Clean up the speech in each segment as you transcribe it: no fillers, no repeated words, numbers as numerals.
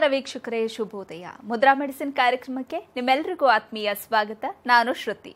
ನಮಸ್ಕಾರ ವೀಕ್ಷಕರೇ, ಶುಭೋದಯ. ಮುದ್ರಾ ಮೆಡಿಸಿನ್ ಕಾರ್ಯಕ್ರಮಕ್ಕೆ ನಿಮ್ಮೆಲ್ಲರಿಗೂ ಆತ್ಮೀಯ ಸ್ವಾಗತ. ನಾನು ಶ್ರುತಿ.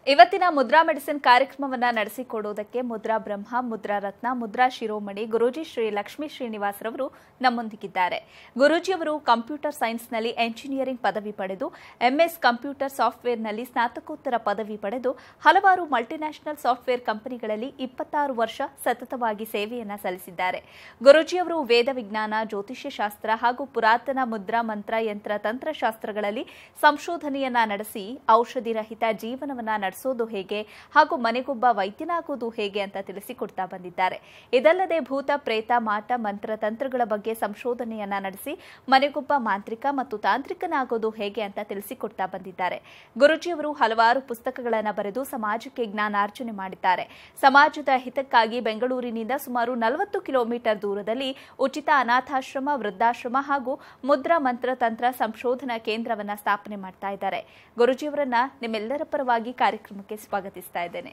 ಇವತ್ತಿನ ಮುದ್ರಾ ಮೆಡಿಸಿನ್ ಕಾರ್ಯಕ್ರಮವನ್ನು ನಡೆಸಿಕೊಡುವುದಕ್ಕೆ ಮುದ್ರಾ ಬ್ರಹ್ಮ, ಮುದ್ರಾ ರತ್ನ, ಮುದ್ರಾ ಶಿರೋಮಣಿ ಗುರೂಜಿ ಶ್ರೀ ಲಕ್ಷ್ಮೀ ಶ್ರೀನಿವಾಸ್ ರವರು ನಮ್ಮೊಂದಿಗಿದ್ದಾರೆ. ಗುರೂಜಿಯವರು ಕಂಪ್ಯೂಟರ್ ಸೈನ್ಸ್ನಲ್ಲಿ ಎಂಜಿನಿಯರಿಂಗ್ ಪದವಿ ಪಡೆದು ಎಂಎಸ್ ಕಂಪ್ಯೂಟರ್ ಸಾಫ್ಟ್ವೇರ್ನಲ್ಲಿ ಸ್ನಾತಕೋತ್ತರ ಪದವಿ ಪಡೆದು ಹಲವಾರು ಮಲ್ಟಿನ್ಯಾಷನಲ್ ಸಾಫ್ಟ್ವೇರ್ ಕಂಪನಿಗಳಲ್ಲಿ 26 ವರ್ಷ ಸತತವಾಗಿ ಸೇವೆಯನ್ನು ಸಲ್ಲಿಸಿದ್ದಾರೆ. ಗುರೂಜಿಯವರು ವೇದ ವಿಜ್ಞಾನ, ಜ್ಯೋತಿಷ್ಯ ಶಾಸ್ತ್ರ ಹಾಗೂ ಪುರಾತನ ಮುದ್ರಾ ಮಂತ್ರ ಯಂತ್ರ ತಂತ್ರಶಾಸ್ತ್ರಗಳಲ್ಲಿ ಸಂಶೋಧನೆಯನ್ನ ನಡೆಸಿ ಔಷಧಿ ರಹಿತ ಜೀವನವನ್ನ ನಡೆಸೋದು ಹೇಗೆ ಹಾಗೂ ಮನೆಗೊಬ್ಬ ವೈದ್ಯನಾಗೋದು ಹೇಗೆ ಅಂತ ತಿಳಿಸಿಕೊಡ್ತಾ ಬಂದಿದ್ದಾರೆ. ಇದಲ್ಲದೆ ಭೂತ, ಪ್ರೇತ, ಮಾಟ, ಮಂತ್ರ ತಂತ್ರಗಳ ಬಗ್ಗೆ ಸಂಶೋಧನೆಯನ್ನ ನಡೆಸಿ ಮನೆಗೊಬ್ಬ ಮಾಂತ್ರಿಕ ಮತ್ತು ತಾಂತ್ರಿಕನಾಗೋದು ಹೇಗೆ ಅಂತ ತಿಳಿಸಿಕೊಡ್ತಾ ಬಂದಿದ್ದಾರೆ. ಗುರೂಜಿಯವರು ಹಲವಾರು ಪುಸ್ತಕಗಳನ್ನು ಬರೆದು ಸಮಾಜಕ್ಕೆ ಜ್ಞಾನಾರ್ಜನೆ ಮಾಡಿದ್ದಾರೆ. ಸಮಾಜದ ಹಿತಕ್ಕಾಗಿ ಬೆಂಗಳೂರಿನಿಂದ ಸುಮಾರು 40 ಕಿಲೋಮೀಟರ್ ದೂರದಲ್ಲಿ ಉಚಿತ ಅನಾಥಾಶ್ರಮ, ವೃದ್ಧಾಶ್ರಮ ಹಾಗೂ ಮುದ್ರಾ ಮಂತ್ರ ತಂತ್ರ ಸಂಶೋಧನಾ ಕೇಂದ್ರವನ್ನ ಸ್ಥಾಪನೆ ಮಾಡ್ತಾ ಇದ್ದಾರೆ. ಗುರೂಜಿಯವರನ್ನ ನಿಮ್ಮೆಲ್ಲರ ಪರವಾಗಿ ಕಾರ್ಯಕ್ರಮಕ್ಕೆ ಸ್ವಾಗತಿಸ್ತಾ ಇದ್ದೇನೆ.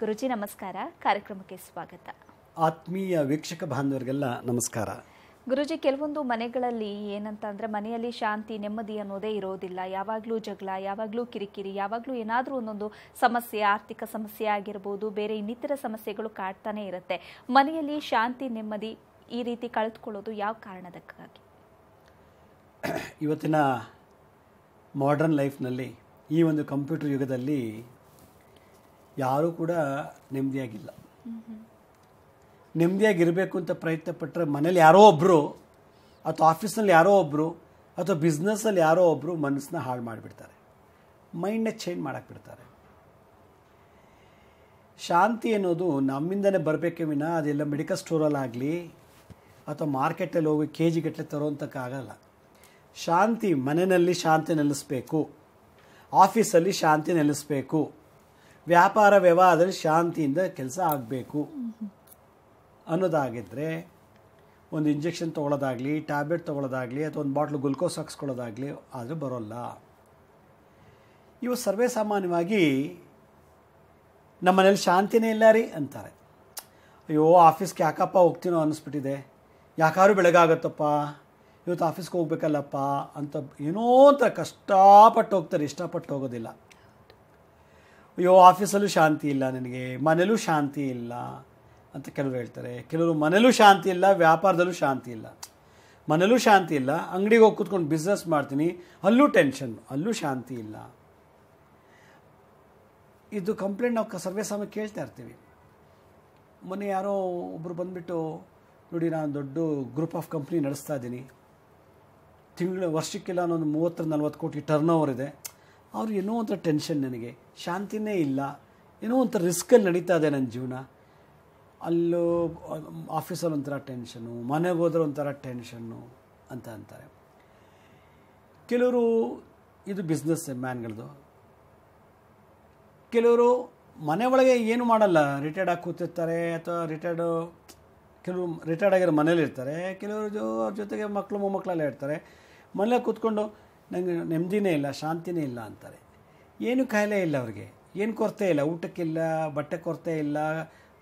ಗುರೂಜಿ ನಮಸ್ಕಾರ, ಕಾರ್ಯಕ್ರಮಕ್ಕೆ ಸ್ವಾಗತ. ಆತ್ಮೀಯ ವೀಕ್ಷಕ ಬಾಂಧವರಿಗೆಲ್ಲ ನಮಸ್ಕಾರ. ಗುರೂಜಿ, ಕೆಲವೊಂದು ಮನೆಗಳಲ್ಲಿ ಏನಂತ ಅಂದ್ರೆ ಮನೆಯಲ್ಲಿ ಶಾಂತಿ, ನೆಮ್ಮದಿ ಅನ್ನೋದೇ ಇರೋದಿಲ್ಲ. ಯಾವಾಗಲೂ ಜಗಳ, ಯಾವಾಗಲೂ ಕಿರಿಕಿರಿ, ಯಾವಾಗಲೂ ಏನಾದರೂ ಒಂದೊಂದು ಸಮಸ್ಯೆ, ಆರ್ಥಿಕ ಸಮಸ್ಯೆ ಆಗಿರ್ಬೋದು, ಬೇರೆ ಇನ್ನಿತರ ಸಮಸ್ಯೆಗಳು ಕಾಡ್ತಾನೆ ಇರುತ್ತೆ. ಮನೆಯಲ್ಲಿ ಶಾಂತಿ, ನೆಮ್ಮದಿ ಈ ರೀತಿ ಕಳೆದುಕೊಳ್ಳೋದು ಯಾವ ಕಾರಣದಕ್ಕಾಗಿ? ಇವತ್ತಿನ ಮಾಡರ್ನ್ ಲೈಫ್ನಲ್ಲಿ, ಈ ಒಂದು ಕಂಪ್ಯೂಟರ್ ಯುಗದಲ್ಲಿ ಯಾರೂ ಕೂಡ ನೆಮ್ಮದಿಯಾಗಿಲ್ಲ. ನೆಮ್ಮದಿಯಾಗಿರಬೇಕು ಅಂತ ಪ್ರಯತ್ನ ಪಟ್ಟರೆ ಮನೇಲಿ ಯಾರೋ ಒಬ್ಬರು, ಅಥವಾ ಆಫೀಸ್ನಲ್ಲಿ ಯಾರೋ ಒಬ್ಬರು, ಅಥವಾ ಬಿಸ್ನೆಸ್ಸಲ್ಲಿ ಯಾರೋ ಒಬ್ಬರು ಮನಸ್ಸನ್ನ ಹಾಳು ಮಾಡಿಬಿಡ್ತಾರೆ, ಮೈಂಡನ್ನ ಚೇಂಜ್ ಮಾಡಕ್ಕೆ ಬಿಡ್ತಾರೆ. ಶಾಂತಿ ಅನ್ನೋದು ನಮ್ಮಿಂದನೇ ಬರಬೇಕೇ ವಿನ ಅದೆಲ್ಲ ಮೆಡಿಕಲ್ ಸ್ಟೋರಲ್ಲಾಗಲಿ ಅಥವಾ ಮಾರ್ಕೆಟಲ್ಲಿ ಹೋಗಿ KG ಗಟ್ಟಲೆ ತರೋಂಥಕ್ಕಾಗಲ್ಲ. ಶಾಂತಿ ಮನೆಯಲ್ಲಿ ಶಾಂತಿ ನೆಲೆಸಬೇಕು, ಆಫೀಸಲ್ಲಿ ಶಾಂತಿ ನೆಲೆಸಬೇಕು, ವ್ಯಾಪಾರ ವ್ಯವಹಾರದಲ್ಲಿ ಶಾಂತಿಯಿಂದ ಕೆಲಸ ಆಗಬೇಕು ಅನ್ನೋದಾಗಿದ್ದರೆ ಒಂದು ಇಂಜೆಕ್ಷನ್ ತೊಗೊಳ್ಳೋದಾಗಲಿ, ಟ್ಯಾಬ್ಲೆಟ್ ತೊಗೊಳ್ಳೋದಾಗಲಿ, ಅಥವಾ ಒಂದು ಬಾಟ್ಲು ಗ್ಲುಕೋಸ್ ಹಾಕ್ಸ್ಕೊಳ್ಳೋದಾಗಲಿ ಆದರೆ ಬರೋಲ್ಲ. ಇವು ಸರ್ವೇ ಸಾಮಾನ್ಯವಾಗಿ ನಮ್ಮ ಮನೇಲಿ ಶಾಂತಿನೇ ಇಲ್ಲ ರೀ ಅಂತಾರೆ. ಅಯ್ಯೋ ಆಫೀಸ್ಗೆ ಯಾಕಪ್ಪ ಹೋಗ್ತೀನೋ ಅನ್ನಿಸ್ಬಿಟ್ಟಿದೆ, ಯಾಕಾದ್ರೂ ಬೆಳಗಾಗತ್ತಪ್ಪ, ಇವತ್ತು ಆಫೀಸ್ಗೆ ಹೋಗ್ಬೇಕಲ್ಲಪ್ಪ ಅಂತ ಏನೋ ಅಂತ ಕಷ್ಟಪಟ್ಟು ಹೋಗ್ತಾರೆ, ಇಷ್ಟಪಟ್ಟು ಹೋಗೋದಿಲ್ಲ. ಅಯ್ಯೋ ಆಫೀಸಲ್ಲೂ ಶಾಂತಿ ಇಲ್ಲ ನನಗೆ, ಮನೇಲೂ ಶಾಂತಿ ಇಲ್ಲ ಅಂತ ಕೆಲವರು ಹೇಳ್ತಾರೆ. ಕೆಲವರು ಮನೇಲೂ ಶಾಂತಿ ಇಲ್ಲ, ವ್ಯಾಪಾರದಲ್ಲೂ ಶಾಂತಿ ಇಲ್ಲ. ಮನೇಲೂ ಶಾಂತಿ ಇಲ್ಲ, ಅಂಗಡಿಗೆ ಹೋಗಿ ಕೂತ್ಕೊಂಡು ಬಿಸ್ನೆಸ್ ಮಾಡ್ತೀನಿ, ಅಲ್ಲೂ ಟೆನ್ಷನ್, ಅಲ್ಲೂ ಶಾಂತಿ ಇಲ್ಲ. ಇದು ಕಂಪ್ಲೇಂಟ್ ನಾವು ಸರ್ವೇ ಸಾಮಾನ್ಯ ಕೇಳ್ತಾ ಇರ್ತೀವಿ. ಮೊನ್ನೆ ಯಾರೋ ಒಬ್ಬರು ಬಂದುಬಿಟ್ಟು, ನೋಡಿ ನಾನು ದೊಡ್ಡ ಗ್ರೂಪ್ ಆಫ್ ಕಂಪ್ನಿ ನಡೆಸ್ತಾ ಇದ್ದೀನಿ, ವರ್ಷಕ್ಕೆಲ್ಲ ಒಂದು 30-40 ಕೋಟಿ ಟರ್ನ್ ಓವರ್ ಇದೆ, ಅವ್ರು ಏನೋ ಒಂಥರ ಟೆನ್ಷನ್, ನನಗೆ ಶಾಂತಿನೇ ಇಲ್ಲ, ಏನೋ ಒಂಥರ ರಿಸ್ಕಲ್ಲಿ ನಡೀತಾ ಇದೆ ನನ್ನ ಜೀವನ, ಅಲ್ಲೂ ಆಫೀಸಲ್ಲಿ ಒಂಥರ ಟೆನ್ಷನ್ನು, ಮನೆಗೆ ಹೋದ್ರೆ ಒಂಥರ ಟೆನ್ಷನ್ನು ಅಂತ ಅಂತಾರೆ. ಕೆಲವರು ಇದು ಬಿಸ್ನೆಸ್ ಮ್ಯಾನ್ಗಳದು. ಕೆಲವರು ಮನೆ ಒಳಗೆ ಏನು ಮಾಡಲ್ಲ, ರಿಟೈರ್ಡ್ ಆಗಿ ಕೂತಿರ್ತಾರೆ, ಅಥವಾ ಕೆಲವರು ರಿಟೈರ್ಡ್ ಆಗಿರೋ ಮನೇಲಿ ಇರ್ತಾರೆ, ಕೆಲವರು ಅವ್ರ ಜೊತೆಗೆ ಮಕ್ಕಳು ಮೊಮ್ಮಕ್ಕಳೆಲ್ಲ ಇರ್ತಾರೆ. ಮನೇಲಿ ಕೂತ್ಕೊಂಡು ನನಗೆ ನೆಮ್ಮದಿನೇ ಇಲ್ಲ, ಶಾಂತಿನೇ ಇಲ್ಲ ಅಂತಾರೆ. ಏನು ಕಾಯಿಲೆ ಇಲ್ಲ ಅವ್ರಿಗೆ, ಏನು ಕೊರತೆ ಇಲ್ಲ, ಊಟಕ್ಕಿಲ್ಲ, ಬಟ್ಟೆ ಕೊರತೆ ಇಲ್ಲ,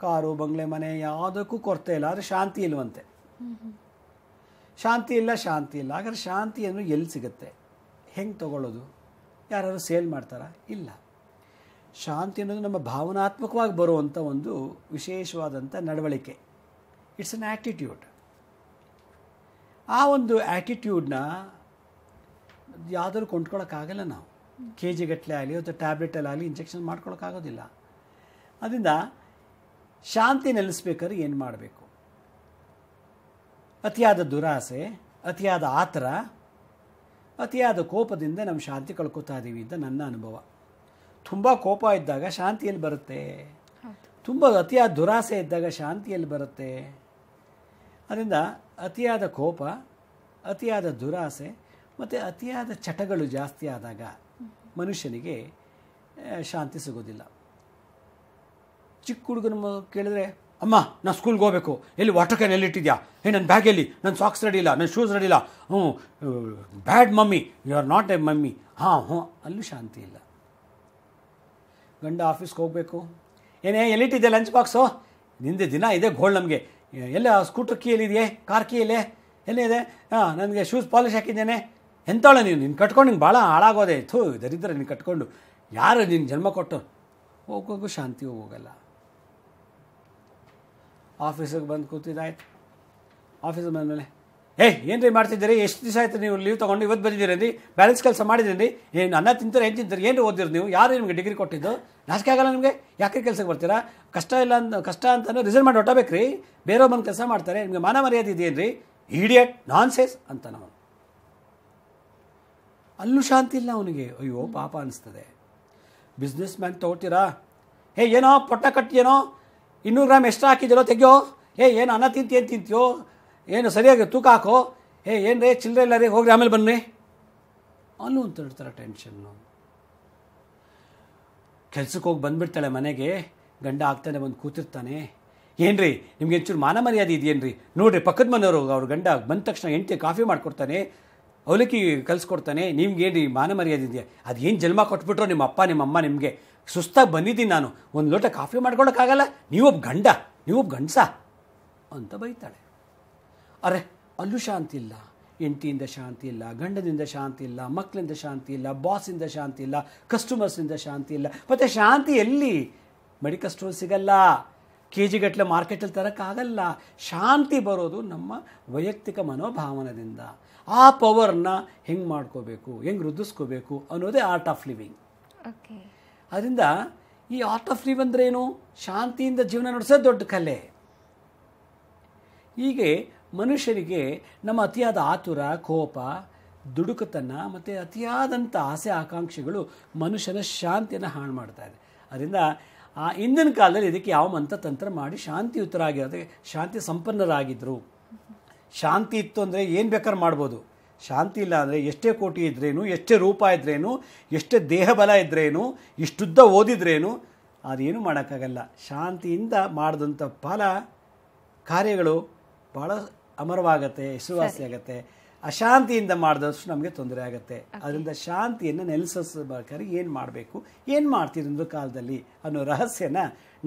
ಕಾರು ಬಂಗ್ಲೆ ಮನೆ ಯಾವುದಕ್ಕೂ ಕೊರತೆ ಇಲ್ಲ, ಆದರೆ ಶಾಂತಿ ಇಲ್ವಂತೆ. ಶಾಂತಿ ಇಲ್ಲ. ಹಾಗಾದ್ರೆ ಶಾಂತಿಯನ್ನು ಎಲ್ಲಿ ಸಿಗುತ್ತೆ, ಹೆಂಗೆ ತಗೊಳ್ಳೋದು? ಯಾರು ಸೇಲ್ ಮಾಡ್ತಾರಾ? ಇಲ್ಲ. ಶಾಂತಿ ಅನ್ನೋದು ನಮ್ಮ ಭಾವನಾತ್ಮಕವಾಗಿ ಬರುವಂಥ ಒಂದು ವಿಶೇಷವಾದಂಥ ನಡವಳಿಕೆ. It's an attitude. ಆ ಒಂದು ಆ್ಯಟಿಟ್ಯೂಡ್ನ ಯಾವುದಾದ್ರು ಕೊಂಡ್ಕೊಳ್ಳೋಕ್ಕಾಗಲ್ಲ. ನಾವು KG ಗಟ್ಟಲೆ ಆಗಲಿ ಅಥವಾ ಟ್ಯಾಬ್ಲೆಟಲ್ಲಾಗಲಿ ಇಂಜೆಕ್ಷನ್ ಮಾಡ್ಕೊಳ್ಳೋಕ್ಕಾಗೋದಿಲ್ಲ. ಅದರಿಂದ ಶಾಂತಿ ನೆಲೆಸ್ಬೇಕಾದ್ರೆ ಏನು ಮಾಡಬೇಕು? ಅತಿಯಾದ ದುರಾಸೆ, ಅತಿಯಾದ ಆತರ, ಅತಿಯಾದ ಕೋಪದಿಂದ ನಮ್ಮ ಶಾಂತಿ ಕಳ್ಕೊತಾ ಇದ್ದೀವಿ ಅಂತ ನನ್ನ ಅನುಭವ. ತುಂಬ ಕೋಪ ಇದ್ದಾಗ ಶಾಂತಿಯಲ್ಲಿ ಬರುತ್ತೆ, ತುಂಬ ಅತಿಯಾದ ದುರಾಸೆ ಇದ್ದಾಗ ಶಾಂತಿಯಲ್ಲಿ ಬರುತ್ತೆ. ಅದರಿಂದ ಅತಿಯಾದ ಕೋಪ, ಅತಿಯಾದ ದುರಾಸೆ ಮತ್ತು ಅತಿಯಾದ ಚಟಗಳು ಜಾಸ್ತಿ ಆದಾಗ ಮನುಷ್ಯನಿಗೆ ಶಾಂತಿ ಸಿಗೋದಿಲ್ಲ. ಚಿಕ್ಕ ಹುಡುಗನ ಕೇಳಿದ್ರೆ, ಅಮ್ಮ ನಾನು ಸ್ಕೂಲ್ಗೆ ಹೋಗಬೇಕು, ಎಲ್ಲಿ ವಾಟರ್ ಕ್ಯಾನ್ ಎಲ್ಲಿಟ್ಟಿದ್ಯಾ, ನನ್ನ ಬ್ಯಾಗಲ್ಲಿ ನನ್ನ ಸಾಕ್ಸ್ ರೆಡಿ ಇಲ್ಲ, ನನ್ನ ಶೂಸ್ ರೆಡಿ ಇಲ್ಲ, bad mummy, you are not a mummy, ಅಲ್ಲೂ ಶಾಂತಿ ಇಲ್ಲ. ಗಂಡ ಆಫೀಸ್ಗೆ ಹೋಗಬೇಕು. ಏನೇ ಎಲ್ಲಿಟ್ಟಿದ್ದೆ ಲಂಚ್ ಬಾಕ್ಸು? ನಿಂದೆ ದಿನ ಇದೆ ಗೋಳ್ ನಮಗೆ. ಎಲ್ಲ ಸ್ಕೂಟ್ರ್ ಕೀ ಎಲ್ಲಿದೆಯೇ? ಕಾರ್ ಕೀ ಎಲ್ಲೇ ಎಲ್ಲಿದೆ? ನನಗೆ ಶೂಸ್ ಪಾಲಿಶ್ ಹಾಕಿದ್ದೇನೆ. ಎಂತಾಳೆ ನೀನು ಕಟ್ಕೊಂಡು ನಿಂಗೆ ಭಾಳ ಹಾಳಾಗೋದೆ. ದರಿದ್ರ ನೀನು ಕಟ್ಕೊಂಡು. ಯಾರು ನಿನ್ನ ಜನ್ಮ ಕೊಟ್ಟು? ಹೋಗೋಗು ಶಾಂತಿ ಹೋಗಲ್ಲ. ಆಫೀಸಿಗೆ ಬಂದು ಕೂತಿದ್ದಾಯ್ತು. ಆಫೀಸಿಗೆ ಬಂದಮೇಲೆ ಏನು ರೀ ಮಾಡ್ತಿದ್ದೀರಿ? ಎಷ್ಟು ದಿವಸ ಆಯ್ತು ನೀವು ಲೀವ್ ತೊಗೊಂಡು? ಇವತ್ತು ಬಂದಿದ್ದೀರಿ, ಬ್ಯಾಲೆನ್ಸ್ ಕೆಲಸ ಮಾಡಿದ್ದೀರಿ, ಏನು ಅನ್ನ ತಿಂತಾರೆ, ಏನು ತಿಂತಾರೆ, ಏನು ಓದಿರಿ ನೀವು? ಯಾರು ನಿಮಗೆ ಡಿಗ್ರಿ ಕೊಟ್ಟಿದ್ದು? ನಾಚಿಕೆ ಆಗಲ್ಲ ನಿಮಗೆ? ಯಾಕೆ ಕೆಲಸಕ್ಕೆ ಬರ್ತೀರಾ? ಕಷ್ಟ ಇಲ್ಲ ಅಂತ ಕಷ್ಟ ಅಂತಂದರೆ ರಿಸೈನ್ ಮಾಡಿ ಹೊಟ್ಟಬೇಕು ರೀ. ಬೇರೆಯವ್ರು ಬಂದು ಕೆಲಸ ಮಾಡ್ತಾರೆ, ನಿಮಗೆ ಮಾನ ಮರ್ಯಾದೆ ಇದೆಯೇನು ರೀ? ಇಡಿಯಟ್ ನಾನ್ಸೆನ್ಸ್ ಅಂತ ನಾವು. ಅಲ್ಲೂ ಶಾಂತಿ ಇಲ್ಲ ಅವನಿಗೆ. ಅಯ್ಯೋ ಪಾಪ ಅನಿಸ್ತದೆ. ಬಿಸ್ನೆಸ್ ಮ್ಯಾನ್ ತೊಗೊಳ್ತೀರಾ? ಏನೋ ಪೊಟ್ಟ ಕಟ್ಟಿಯೇನೋ 200 ಗ್ರಾಮ್ ಎಕ್ಸ್ಟ್ರಾ ಹಾಕಿದ್ದೀರೋ ತೆಗಿಯೋ. ಏನು ಅನ್ನ ಏನು ತಿಂತೀಯೋ? ಏನು ಸರಿಯಾಗಿ ತೂಕ ಹಾಕೋ. ಏನು ರೀ ಚಿಲ್ಲರೆ ಇಲ್ಲ ರೀ, ಹೋಗ್ರಿ ಆಮೇಲೆ ಬನ್ನಿ. ಅಲ್ಲೂ ಅಂತ ಹೇಳ್ತಾರೆ ಟೆನ್ಷನ್ನು. ಕೆಲ್ಸಕ್ಕೆ ಹೋಗಿ ಬಂದುಬಿಡ್ತಾಳೆ ಮನೆಗೆ, ಗಂಡ ಆಗ್ತಾನೆ ಬಂದು ಕೂತಿರ್ತಾನೆ. ಏನು ರೀ ನಿಮ್ಗೆ ಒಂಚೂರು ಮಾನ ಮರ್ಯಾದೆ ಇದೆಯೇನು ರೀ? ನೋಡಿರಿ ಪಕ್ಕದ ಮನೆಯವರು ಅವ್ರ ಗಂಡ ಬಂದ ತಕ್ಷಣ ಹೆಂಡತಿ ಕಾಫಿ ಮಾಡಿಕೊಡ್ತಾನೆ, ಅವಲಕ್ಕಿ ಕಲಿಸ್ಕೊಡ್ತಾನೆ. ನಿಮ್ಗೇನು ರೀ ಮಾನ ಮರ್ಯಾದೆ ಇದೆಯಾ? ಅದು ಏನು ಜನ್ಮ ಕೊಟ್ಬಿಟ್ರು ನಿಮ್ಮ ಅಪ್ಪ ನಿಮ್ಮ ಅಮ್ಮ ನಿಮಗೆ? ಸುಸ್ತಾಗಿ ಬಂದಿದ್ದೀನಿ ನಾನು, ಒಂದು ಲೋಟ ಕಾಫಿ ಮಾಡ್ಕೊಳಕ್ಕಾಗಲ್ಲ, ನೀವೊಬ್ಬ ಗಂಡ, ನೀವೊಬ್ಬ ಗಂಡಸ ಅಂತ ಬೈತಾಳೆ. ಅರೆ ಅಲ್ಲೂ ಶಾಂತಿ ಇಲ್ಲ. ಹೆಂಡತಿಯಿಂದ ಶಾಂತಿ ಇಲ್ಲ, ಗಂಡನಿಂದ ಶಾಂತಿ ಇಲ್ಲ, ಮಕ್ಕಳಿಂದ ಶಾಂತಿ ಇಲ್ಲ, ಬಾಸಿಂದ ಶಾಂತಿ ಇಲ್ಲ, ಕಸ್ಟಮರ್ಸಿಂದ ಶಾಂತಿ ಇಲ್ಲ. ಮತ್ತು ಶಾಂತಿ ಎಲ್ಲಿ? ಮೆಡಿಕಲ್ ಸ್ಟೋರ್ ಸಿಗಲ್ಲ, KG ಗಟ್ಟಲೆ ಮಾರ್ಕೆಟಲ್ಲಿ ತರೋಕ್ಕಾಗಲ್ಲ. ಶಾಂತಿ ಬರೋದು ನಮ್ಮ ವೈಯಕ್ತಿಕ ಮನೋಭಾವನದಿಂದ. ಆ ಪವರ್ನ ಹೆಂಗೆ ಮಾಡ್ಕೋಬೇಕು, ಹೆಂಗೆ ವೃದ್ಧಿಸ್ಕೋಬೇಕು ಅನ್ನೋದೇ ಆರ್ಟ್ ಆಫ್ ಲಿವಿಂಗ್. ಓಕೆ. ಅದರಿಂದ ಈ ಆರ್ಟ್ ಆಫ್ ಲಿವ್ ಅಂದ್ರೇನು? ಶಾಂತಿಯಿಂದ ಜೀವನ ನಡೆಸೋದು ದೊಡ್ಡ ಕಲೆ. ಹೀಗೆ ಮನುಷ್ಯರಿಗೆ ನಮ್ಮ ಅತಿಯಾದ ಆತುರ, ಕೋಪ, ದುಡುಕತನ ಮತ್ತು ಅತಿಯಾದಂಥ ಆಸೆ ಆಕಾಂಕ್ಷೆಗಳು ಮನುಷ್ಯನ ಶಾಂತಿಯನ್ನು ಹಾಳು ಮಾಡ್ತಾ ಇದೆ. ಅದರಿಂದ ಇಂದಿನ ಕಾಲದಲ್ಲಿ ಇದಕ್ಕೆ ಯಾವ ಮಂತ್ರತಂತ್ರ ಮಾಡಿ ಶಾಂತಿಯುತರಾಗಿರೋದು, ಶಾಂತಿ ಸಂಪನ್ನರಾಗಿದ್ದರು. ಶಾಂತಿ ಇತ್ತು ಅಂದರೆ ಏನು ಬೇಕಾದ್ರೂ ಮಾಡ್ಬೋದು. ಶಾಂತಿ ಇಲ್ಲ ಅಂದರೆ ಎಷ್ಟೇ ಕೋಟಿ ಇದ್ರೇನು, ಎಷ್ಟೇ ರೂಪ ಇದ್ರೇನು, ಎಷ್ಟೇ ದೇಹ ಬಲ ಇದ್ರೇನು, ಇಷ್ಟುದ್ದ ಓದಿದ್ರೇನು ಅದೇನು ಮಾಡೋಕ್ಕಾಗಲ್ಲ. ಶಾಂತಿಯಿಂದ ಮಾಡಿದಂಥ ಫಲ ಕಾರ್ಯಗಳು ಭಾಳ ಅಮರವಾಗತ್ತೆ, ಹೆಸರುವಾಸಿ ಆಗುತ್ತೆ. ಅಶಾಂತಿಯಿಂದ ಮಾಡಿದಷ್ಟು ನಮಗೆ ತೊಂದರೆ ಆಗುತ್ತೆ. ಅದರಿಂದ ಶಾಂತಿಯನ್ನು ನೆಲೆಸಬೇಕಾದ್ರೆ ಏನು ಮಾಡಬೇಕು, ಏನು ಮಾಡ್ತೀರಿ ಒಂದು ಕಾಲದಲ್ಲಿ ಅನ್ನೋ ರಹಸ್ಯನ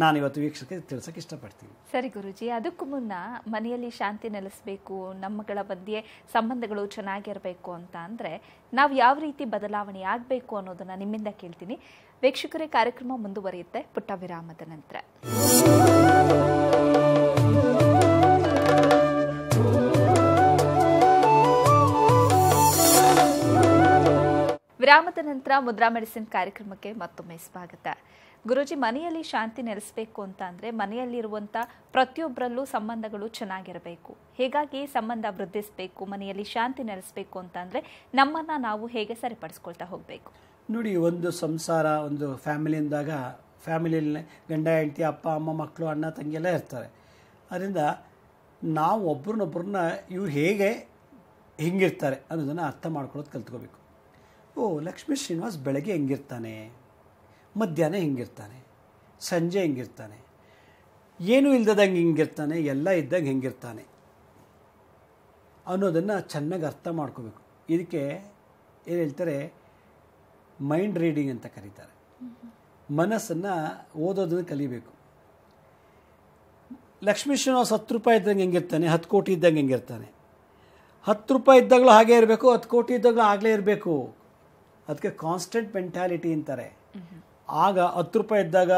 ನಾನಿವತ್ತು ವೀಕ್ಷಕರಿಗೆ ತಿಳಿಸೋಕೆ ಇಷ್ಟಪಡ್ತೀನಿ. ಸರಿ ಗುರುಜಿ, ಅದಕ್ಕೂ ಮುನ್ನ ಮನೆಯಲ್ಲಿ ಶಾಂತಿ ನೆಲೆಸಬೇಕು, ನಮ್ಮಗಳ ಮಧ್ಯೆ ಸಂಬಂಧಗಳು ಚೆನ್ನಾಗಿರಬೇಕು ಅಂತ ಅಂದರೆ ನಾವು ಯಾವ ರೀತಿ ಬದಲಾವಣೆ ಆಗಬೇಕು ಅನ್ನೋದನ್ನು ನಿಮ್ಮಿಂದ ಕೇಳ್ತೀನಿ. ವೀಕ್ಷಕರೇ, ಕಾರ್ಯಕ್ರಮ ಮುಂದುವರಿಯುತ್ತೆ ಪುಟ್ಟ ವಿರಾಮದ ನಂತರ. ವಿರಾಮದ ನಂತರ ಮುದ್ರಾ ಮೆಡಿಸಿನ್ ಕಾರ್ಯಕ್ರಮಕ್ಕೆ ಮತ್ತೊಮ್ಮೆ ಸ್ವಾಗತ. ಗುರೂಜಿ, ಮನೆಯಲ್ಲಿ ಶಾಂತಿ ನೆಲೆಸಬೇಕು ಅಂತ ಅಂದರೆ ಮನೆಯಲ್ಲಿರುವಂಥ ಪ್ರತಿಯೊಬ್ಬರಲ್ಲೂ ಸಂಬಂಧಗಳು ಚೆನ್ನಾಗಿರಬೇಕು. ಹೀಗಾಗಿ ಸಂಬಂಧ ವೃದ್ಧಿಸಬೇಕು, ಮನೆಯಲ್ಲಿ ಶಾಂತಿ ನೆಲೆಸಬೇಕು ಅಂತ ಅಂದರೆ ನಮ್ಮನ್ನು ನಾವು ಹೇಗೆ ಸರಿಪಡಿಸ್ಕೊಳ್ತಾ ಹೋಗಬೇಕು? ನೋಡಿ, ಒಂದು ಸಂಸಾರ, ಒಂದು ಫ್ಯಾಮಿಲಿ ಅಂದಾಗ ಫ್ಯಾಮಿಲಿಯಲ್ಲಿ ಗಂಡ ಹೆಂಡತಿ, ಅಪ್ಪ ಅಮ್ಮ, ಮಕ್ಕಳು, ಅಣ್ಣ ತಂಗಿ ಎಲ್ಲ ಇರ್ತಾರೆ. ಅದರಿಂದ ನಾವು ಒಬ್ರನ್ನೊಬ್ಬರನ್ನ ಇವ್ರು ಹೇಗೆ ಹೆಂಗಿರ್ತಾರೆ ಅನ್ನೋದನ್ನು ಅರ್ಥ ಮಾಡ್ಕೊಳ್ಳೋದು ಕಲ್ತ್ಕೋಬೇಕು. ಲಕ್ಷ್ಮೀ ಶ್ರೀನಿವಾಸ್ ಬೆಳಗ್ಗೆ ಹೆಂಗಿರ್ತಾನೆ, ಮಧ್ಯಾಹ್ನ ಹೆಂಗಿರ್ತಾನೆ, ಸಂಜೆ ಹೆಂಗಿರ್ತಾನೆ, ಏನೂ ಇಲ್ದದಂಗೆ ಹೆಂಗಿರ್ತಾನೆ, ಎಲ್ಲ ಇದ್ದಾಗ ಹೆಂಗಿರ್ತಾನೆ ಅನ್ನೋದನ್ನು ಚೆನ್ನಾಗಿ ಅರ್ಥ ಮಾಡ್ಕೋಬೇಕು. ಇದಕ್ಕೆ ಏನು ಹೇಳ್ತಾರೆ, ಮೈಂಡ್ ರೀಡಿಂಗ್ ಅಂತ ಕರೀತಾರೆ. ಮನಸ್ಸನ್ನು ಓದೋದನ್ನು ಕಲಿಬೇಕು. ಲಕ್ಷ್ಮೀ ಶ್ರೀನಿವಾಸ್ 10 ರೂಪಾಯಿ ಇದ್ದಂಗೆ ಹೆಂಗಿರ್ತಾನೆ, 10 ಕೋಟಿ ಇದ್ದಂಗೆ ಹೆಂಗಿರ್ತಾನೆ. 10 ರೂಪಾಯಿ ಇದ್ದಾಗಲೂ ಹಾಗೇ ಇರಬೇಕು, 10 ಕೋಟಿ ಇದ್ದಾಗಲೂ ಆಗಲೇ ಇರಬೇಕು. ಅದಕ್ಕೆ ಕಾನ್ಸ್ಟೆಂಟ್ ಮೆಂಟ್ಯಾಲಿಟಿ ಅಂತಾರೆ. ಆಗ 10 ರೂಪಾಯಿ ಇದ್ದಾಗ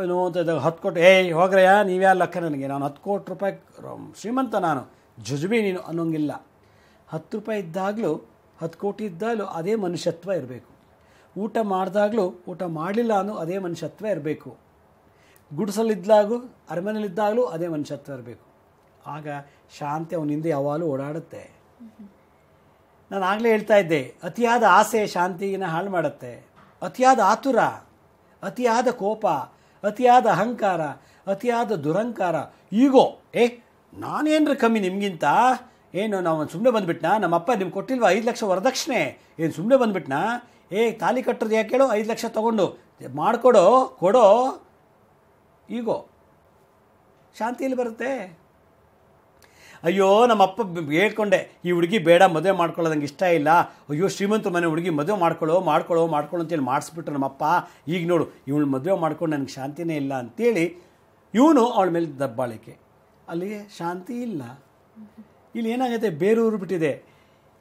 ಏನೋ ಅಂತ ಇದ್ದಾಗ 10 ಕೋಟಿ, ಹೋಗ್ರಯ್ಯ ನೀವ್ಯಾ ಲೆಕ್ಕ ನನಗೆ, ನಾನು 10 ಕೋಟಿ ರೂಪಾಯಿ ಶ್ರೀಮಂತ, ನಾನು ಜುಜುಬಿ ನೀನು ಅನ್ನೋಂಗಿಲ್ಲ. 10 ರೂಪಾಯಿ ಇದ್ದಾಗಲೂ 10 ಕೋಟಿ ಇದ್ದಾಗಲೂ ಅದೇ ಮನುಷ್ಯತ್ವ ಇರಬೇಕು. ಊಟ ಮಾಡಿದಾಗಲೂ ಊಟ ಮಾಡಲಿಲ್ಲ ಅನ್ನೋ ಅದೇ ಮನುಷ್ಯತ್ವ ಇರಬೇಕು. ಗುಡಿಸಲಿದ್ದಾಗೂ ಅರಮನೆಯಲ್ಲಿದ್ದಾಗಲೂ ಅದೇ ಮನುಷ್ಯತ್ವ ಇರಬೇಕು. ಆಗ ಶಾಂತಿ ಅವನಿಂದ ಯಾವಾಗಲೂ ಓಡಾಡುತ್ತೆ. ನಾನು ಆಗಲೇ ಹೇಳ್ತಾ ಇದ್ದೆ, ಅತಿಯಾದ ಆಸೆ ಶಾಂತಿನ ಹಾಳು ಮಾಡುತ್ತೆ. ಅತಿಯಾದ ಆತುರ, ಅತಿಯಾದ ಕೋಪ, ಅತಿಯಾದ ಅಹಂಕಾರ, ಅತಿಯಾದ ದುರಹಂಕಾರ, ಈಗೋ ನಾನೇನ್ರ ಕಮ್ಮಿ ನಿಮಗಿಂತ, ಏನು ನಾವು ಸುಮ್ಮನೆ ಬಂದುಬಿಟ್ನಾ, ನಮ್ಮಪ್ಪ ನಿಮ್ಗೆ ಕೊಟ್ಟಿಲ್ವಾ 5 ಲಕ್ಷ ವರದಕ್ಷಿಣೆ, ಏನು ಸುಮ್ಮನೆ ಬಂದುಬಿಟ್ನಾ, ತಾಲಿ ಕಟ್ಟೋದು ಯಾಕೆ ಹೇಳು, 5 ಲಕ್ಷ ತೊಗೊಂಡು ಮಾಡಿಕೊಡೋ ಕೊಡೋ, ಈಗೋ ಶಾಂತಿಯಲ್ಲಿ ಬರುತ್ತೆ. ಅಯ್ಯೋ ನಮ್ಮಪ್ಪ ಹೇಳ್ಕೊಂಡೆ ಈ ಹುಡುಗಿ ಬೇಡ ಮದುವೆ ಮಾಡ್ಕೊಳ್ಳೋದಂಗೆ ಇಷ್ಟ ಇಲ್ಲ, ಅಯ್ಯೋ ಶ್ರೀಮಂತ ಮನೆ ಹುಡುಗಿ ಮದುವೆ ಮಾಡ್ಕೊಳ್ಳೋ ಅಂತೇಳಿ ಮಾಡಿಸ್ಬಿಟ್ರು ನಮ್ಮಪ್ಪ, ಈಗ ನೋಡು ಇವಳು ಮದುವೆ ಮಾಡ್ಕೊಂಡು ನನಗೆ ಶಾಂತಿನೇ ಇಲ್ಲ ಅಂತೇಳಿ ಇವನು ಅವಳ ಮೇಲೆ ದಬ್ಬಾಳಿಕೆ. ಅಲ್ಲಿಗೆ ಶಾಂತಿ ಇಲ್ಲ. ಇಲ್ಲಿ ಏನಾಗುತ್ತೆ, ಬೇರೂರು ಬಿಟ್ಟಿದೆ.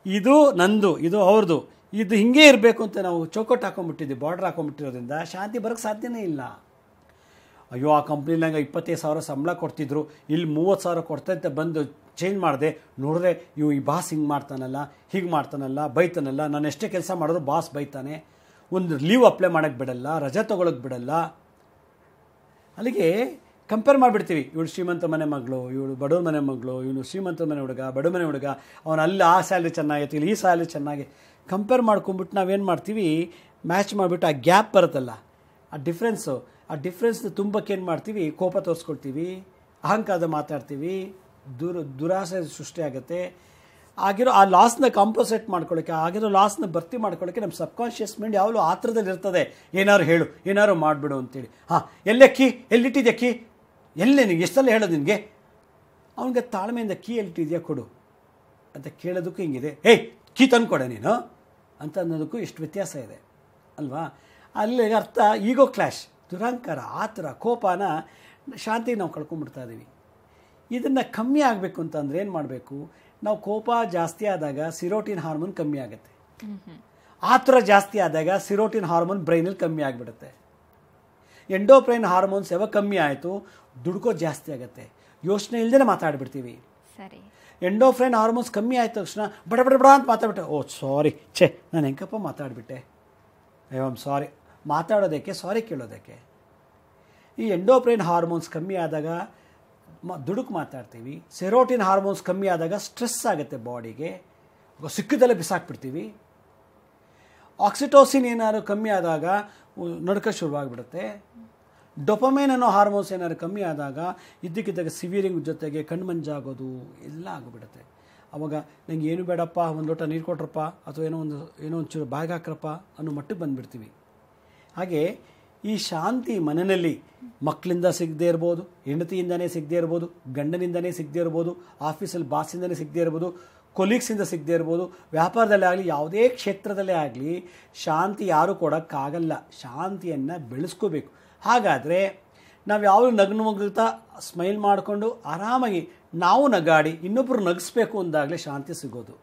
ಇದು ನಂದು, ಇದು ಅವ್ರದ್ದು, ಇದು ಹಿಂಗೆ ಇರಬೇಕು ಅಂತ ನಾವು ಚೌಕಟ್ಟು ಹಾಕೊಂಡ್ಬಿಟ್ಟಿದ್ವಿ, ಬಾರ್ಡರ್ ಹಾಕೊಂಡ್ಬಿಟ್ಟಿರೋದ್ರಿಂದ ಶಾಂತಿ ಬರೋಕ್ಕೆ ಸಾಧ್ಯನೇ ಇಲ್ಲ. ಅಯ್ಯೋ ಆ ಕಂಪ್ನಿಲಂಗೆ 25,000 ಸಂಬಳ ಕೊಡ್ತಿದ್ರು, ಇಲ್ಲಿ 30,000 ಕೊಡ್ತಂತೆ ಬಂದು ಚೇಂಜ್ ಮಾಡಿದೆ, ನೋಡಿದ್ರೆ ಈ ಬಾಸ್ ಹಿಂಗೆ ಮಾಡ್ತಾನಲ್ಲ, ಹೀಗೆ ಮಾಡ್ತಾನಲ್ಲ, ಬೈತಾನಲ್ಲ, ನಾನು ಎಷ್ಟೇ ಕೆಲಸ ಮಾಡಿದ್ರು ಬಾಸ್ ಬೈತಾನೆ, ಒಂದು ಲೀವ್ ಅಪ್ಲೈ ಮಾಡೋಕ್ಕೆ ಬಿಡಲ್ಲ, ರಜೆ ತೊಗೊಳಕ್ಕೆ ಬಿಡಲ್ಲ. ಅಲ್ಲಿಗೆ ಕಂಪೇರ್ ಮಾಡಿಬಿಡ್ತೀವಿ, ಇವಳು ಶ್ರೀಮಂತ ಮನೆ ಮಗಳು, ಇವಳು ಬಡವ್ರ ಮನೆ ಮಗಳು, ಇವನು ಶ್ರೀಮಂತ ಮನೆ ಹುಡುಗ, ಬಡ ಮನೆ ಹುಡುಗ, ಅವನು ಅಲ್ಲಿ ಆ ಸ್ಯಾಲ್ರಿ ಚೆನ್ನಾಗಿತ್ತು, ಇಲ್ಲಿ ಈ ಸ್ಯಾಲ್ರಿ ಚೆನ್ನಾಗಿ ಕಂಪೇರ್ ಮಾಡ್ಕೊಂಬಿಟ್ಟು ನಾವೇನು ಮಾಡ್ತೀವಿ, ಮ್ಯಾಚ್ ಮಾಡಿಬಿಟ್ಟು ಆ ಗ್ಯಾಪ್ ಬರುತ್ತಲ್ಲ, ಆ ಡಿಫ್ರೆನ್ಸ್ನ ತುಂಬಕ್ಕೆ ಏನು ಮಾಡ್ತೀವಿ, ಕೋಪ ತೋರಿಸ್ಕೊಳ್ತೀವಿ, ಅಹಂಕಾರದ ಮಾತಾಡ್ತೀವಿ, ದುರಾಸೆ ಸೃಷ್ಟಿಯಾಗುತ್ತೆ. ಆಗಿರೋ ಆ ಲಾಸ್ನ ಕಾಂಪೋಸೇಟ್ ಮಾಡ್ಕೊಳ್ಳೋಕ್ಕೆ, ಆಗಿರೋ ಲಾಸ್ನ ಭರ್ತಿ ಮಾಡ್ಕೊಳ್ಳೋಕ್ಕೆ ನಮ್ಮ ಸಬ್ಕಾನ್ಷಿಯಸ್ ಮೈಂಡ್ ಯಾವಾಗಲೂ ಆತ್ರದಲ್ಲಿ ಇರ್ತದೆ, ಏನಾದ್ರು ಹೇಳು, ಏನಾದ್ರು ಮಾಡಿಬಿಡು ಅಂತೇಳಿ. ಎಲ್ಲೇ ಕೀ, ಎಲ್ಲಿಟ್ಟಿದ್ಯಾ ಕೀ, ಎಲ್ಲೇ ನಿನಗೆ ಎಷ್ಟೆಲ್ಲ ಹೇಳೋದು ನಿನಗೆ, ಅವನಿಗೆ ತಾಳ್ಮೆಯಿಂದ ಕೀ ಎಲ್ಲಿಟ್ಟಿದ್ಯಾ ಕೊಡು ಅಂತ ಕೇಳೋದಕ್ಕೂ ಹಿಂಗಿದೆ, ಕೀ ತಂದುಕೊಡೆ ನೀನು ಅಂತ ಅನ್ನೋದಕ್ಕೂ ಎಷ್ಟು ವ್ಯತ್ಯಾಸ ಇದೆ ಅಲ್ವಾ. ಅಲ್ಲಿ ಅರ್ಥ ಈಗೋ ಕ್ಲಾಶ್, ದುರಹಂಕಾರ, ಆತರ, ಕೋಪನ, ಶಾಂತಿ ನಾವು ಕಳ್ಕೊಂಡ್ಬಿಡ್ತಾ ಇದ್ದೀವಿ. ಇದನ್ನು ಕಮ್ಮಿ ಆಗಬೇಕು ಅಂತಂದರೆ ಏನು ಮಾಡಬೇಕು, ನಾವು ಕೋಪ ಜಾಸ್ತಿ ಆದಾಗ ಸಿರೋಟಿನ್ ಹಾರ್ಮೋನ್ ಕಮ್ಮಿ ಆಗುತ್ತೆ, ಆತರ ಜಾಸ್ತಿ ಆದಾಗ ಸಿರೋಟಿನ್ ಹಾರ್ಮೋನ್ ಬ್ರೈನಲ್ಲಿ ಕಮ್ಮಿ ಆಗಿಬಿಡುತ್ತೆ, ಎಂಡೋಕ್ರೈನ್ ಹಾರ್ಮೋನ್ಸ್ ಯಾವಾಗ ಕಮ್ಮಿ ಆಯಿತು ದುಡ್ಕೋದು ಜಾಸ್ತಿ ಆಗುತ್ತೆ, ಯೋಚನೆ ಇಲ್ಲದೇ ಮಾತಾಡ್ಬಿಡ್ತೀವಿ. ಸರಿ, ಎಂಡೋಕ್ರೈನ್ ಹಾರ್ಮೋನ್ಸ್ ಕಮ್ಮಿ ಆಯ್ತು ತಕ್ಷಣ ಬಡ ಅಂತ ಮಾತಾಡ್ಬಿಟ್ಟೆ, ಓ ಸಾರಿ ನಾನು ಹೆಂಗಪ್ಪ ಮಾತಾಡ್ಬಿಟ್ಟೆ, ಅಯ್ಯೋ ಸಾರಿ, ಮಾತಾಡೋದಕ್ಕೆ ಸಾರಿ ಕೇಳೋದಕ್ಕೆ. ಈ ಎಂಡೋಕ್ರೈನ್ ಹಾರ್ಮೋನ್ಸ್ ಕಮ್ಮಿ ಆದಾಗ ದುಡುಕು ಮಾತಾಡ್ತೀವಿ, ಸೆರೋಟಿನ್ ಹಾರ್ಮೋನ್ಸ್ ಕಮ್ಮಿ ಆದಾಗ ಸ್ಟ್ರೆಸ್ ಆಗುತ್ತೆ ಬಾಡಿಗೆ, ಸಿಕ್ಕದಲ್ಲೇ ಬಿಸಾಕ್ಬಿಡ್ತೀವಿ. ಆಕ್ಸಿಟೋಸಿನ್ ಏನಾದ್ರು ಕಮ್ಮಿ ಆದಾಗ ನಡುಕ ಶುರುವಾಗ್ಬಿಡುತ್ತೆ. ಡೊಪಮೈನ್ ಅನ್ನೋ ಹಾರ್ಮೋನ್ಸ್ ಏನಾದ್ರು ಕಮ್ಮಿ ಆದಾಗ ಇದ್ದಕ್ಕಿದ್ದಾಗ ಸಿವಿಯರಿಂಗ್ ಜೊತೆಗೆ ಕಣ್ಮಂಜಾಗೋದು ಎಲ್ಲ ಆಗಿಬಿಡುತ್ತೆ. ಅವಾಗ ನಂಗೆ ಏನು ಬೇಡಪ್ಪ, ಒಂದು ಲೋಟ ನೀರು ಕೊಟ್ರಪ್ಪ, ಅಥವಾ ಏನೋ ಒಂಚೂರು ಬಾಯಿಗೆ ಹಾಕ್ರಪ್ಪ ಅನ್ನೋ ಮಟ್ಟಿಗೆ ಬಂದುಬಿಡ್ತೀವಿ. ಹಾಗೆ ಈ ಶಾಂತಿ ಮನೆಯಲ್ಲಿ ಮಕ್ಕಳಿಂದ ಸಿಗದೇ ಇರ್ಬೋದು, ಹೆಂಡತಿಯಿಂದನೇ ಸಿಗದೇ ಇರ್ಬೋದು, ಗಂಡನಿಂದನೇ ಸಿಗದೇ ಇರ್ಬೋದು, ಆಫೀಸಲ್ಲಿ ಬಾಸಿಂದನೇ ಸಿಗದೇ ಇರ್ಬೋದು, ಕೊಲೀಗ್ಸಿಂದ ಸಿಗದೇ ಇರ್ಬೋದು, ವ್ಯಾಪಾರದಲ್ಲೇ ಆಗಲಿ, ಯಾವುದೇ ಕ್ಷೇತ್ರದಲ್ಲೇ ಆಗಲಿ ಶಾಂತಿ ಯಾರೂ ಕೊಡೋಕ್ಕಾಗಲ್ಲ. ಶಾಂತಿಯನ್ನು ಬೆಳೆಸ್ಕೋಬೇಕು. ಹಾಗಾದರೆ ನಾವು ಯಾವಾಗಲೂ ನಗುತ್ತಾ ಸ್ಮೈಲ್ ಮಾಡಿಕೊಂಡು ಆರಾಮಾಗಿ ನಾವು ನಗಾಡಿ ಇನ್ನೊಬ್ಬರು ನಗಿಸ್ಬೇಕು ಅಂದಾಗಲೇ ಶಾಂತಿ ಸಿಗೋದು.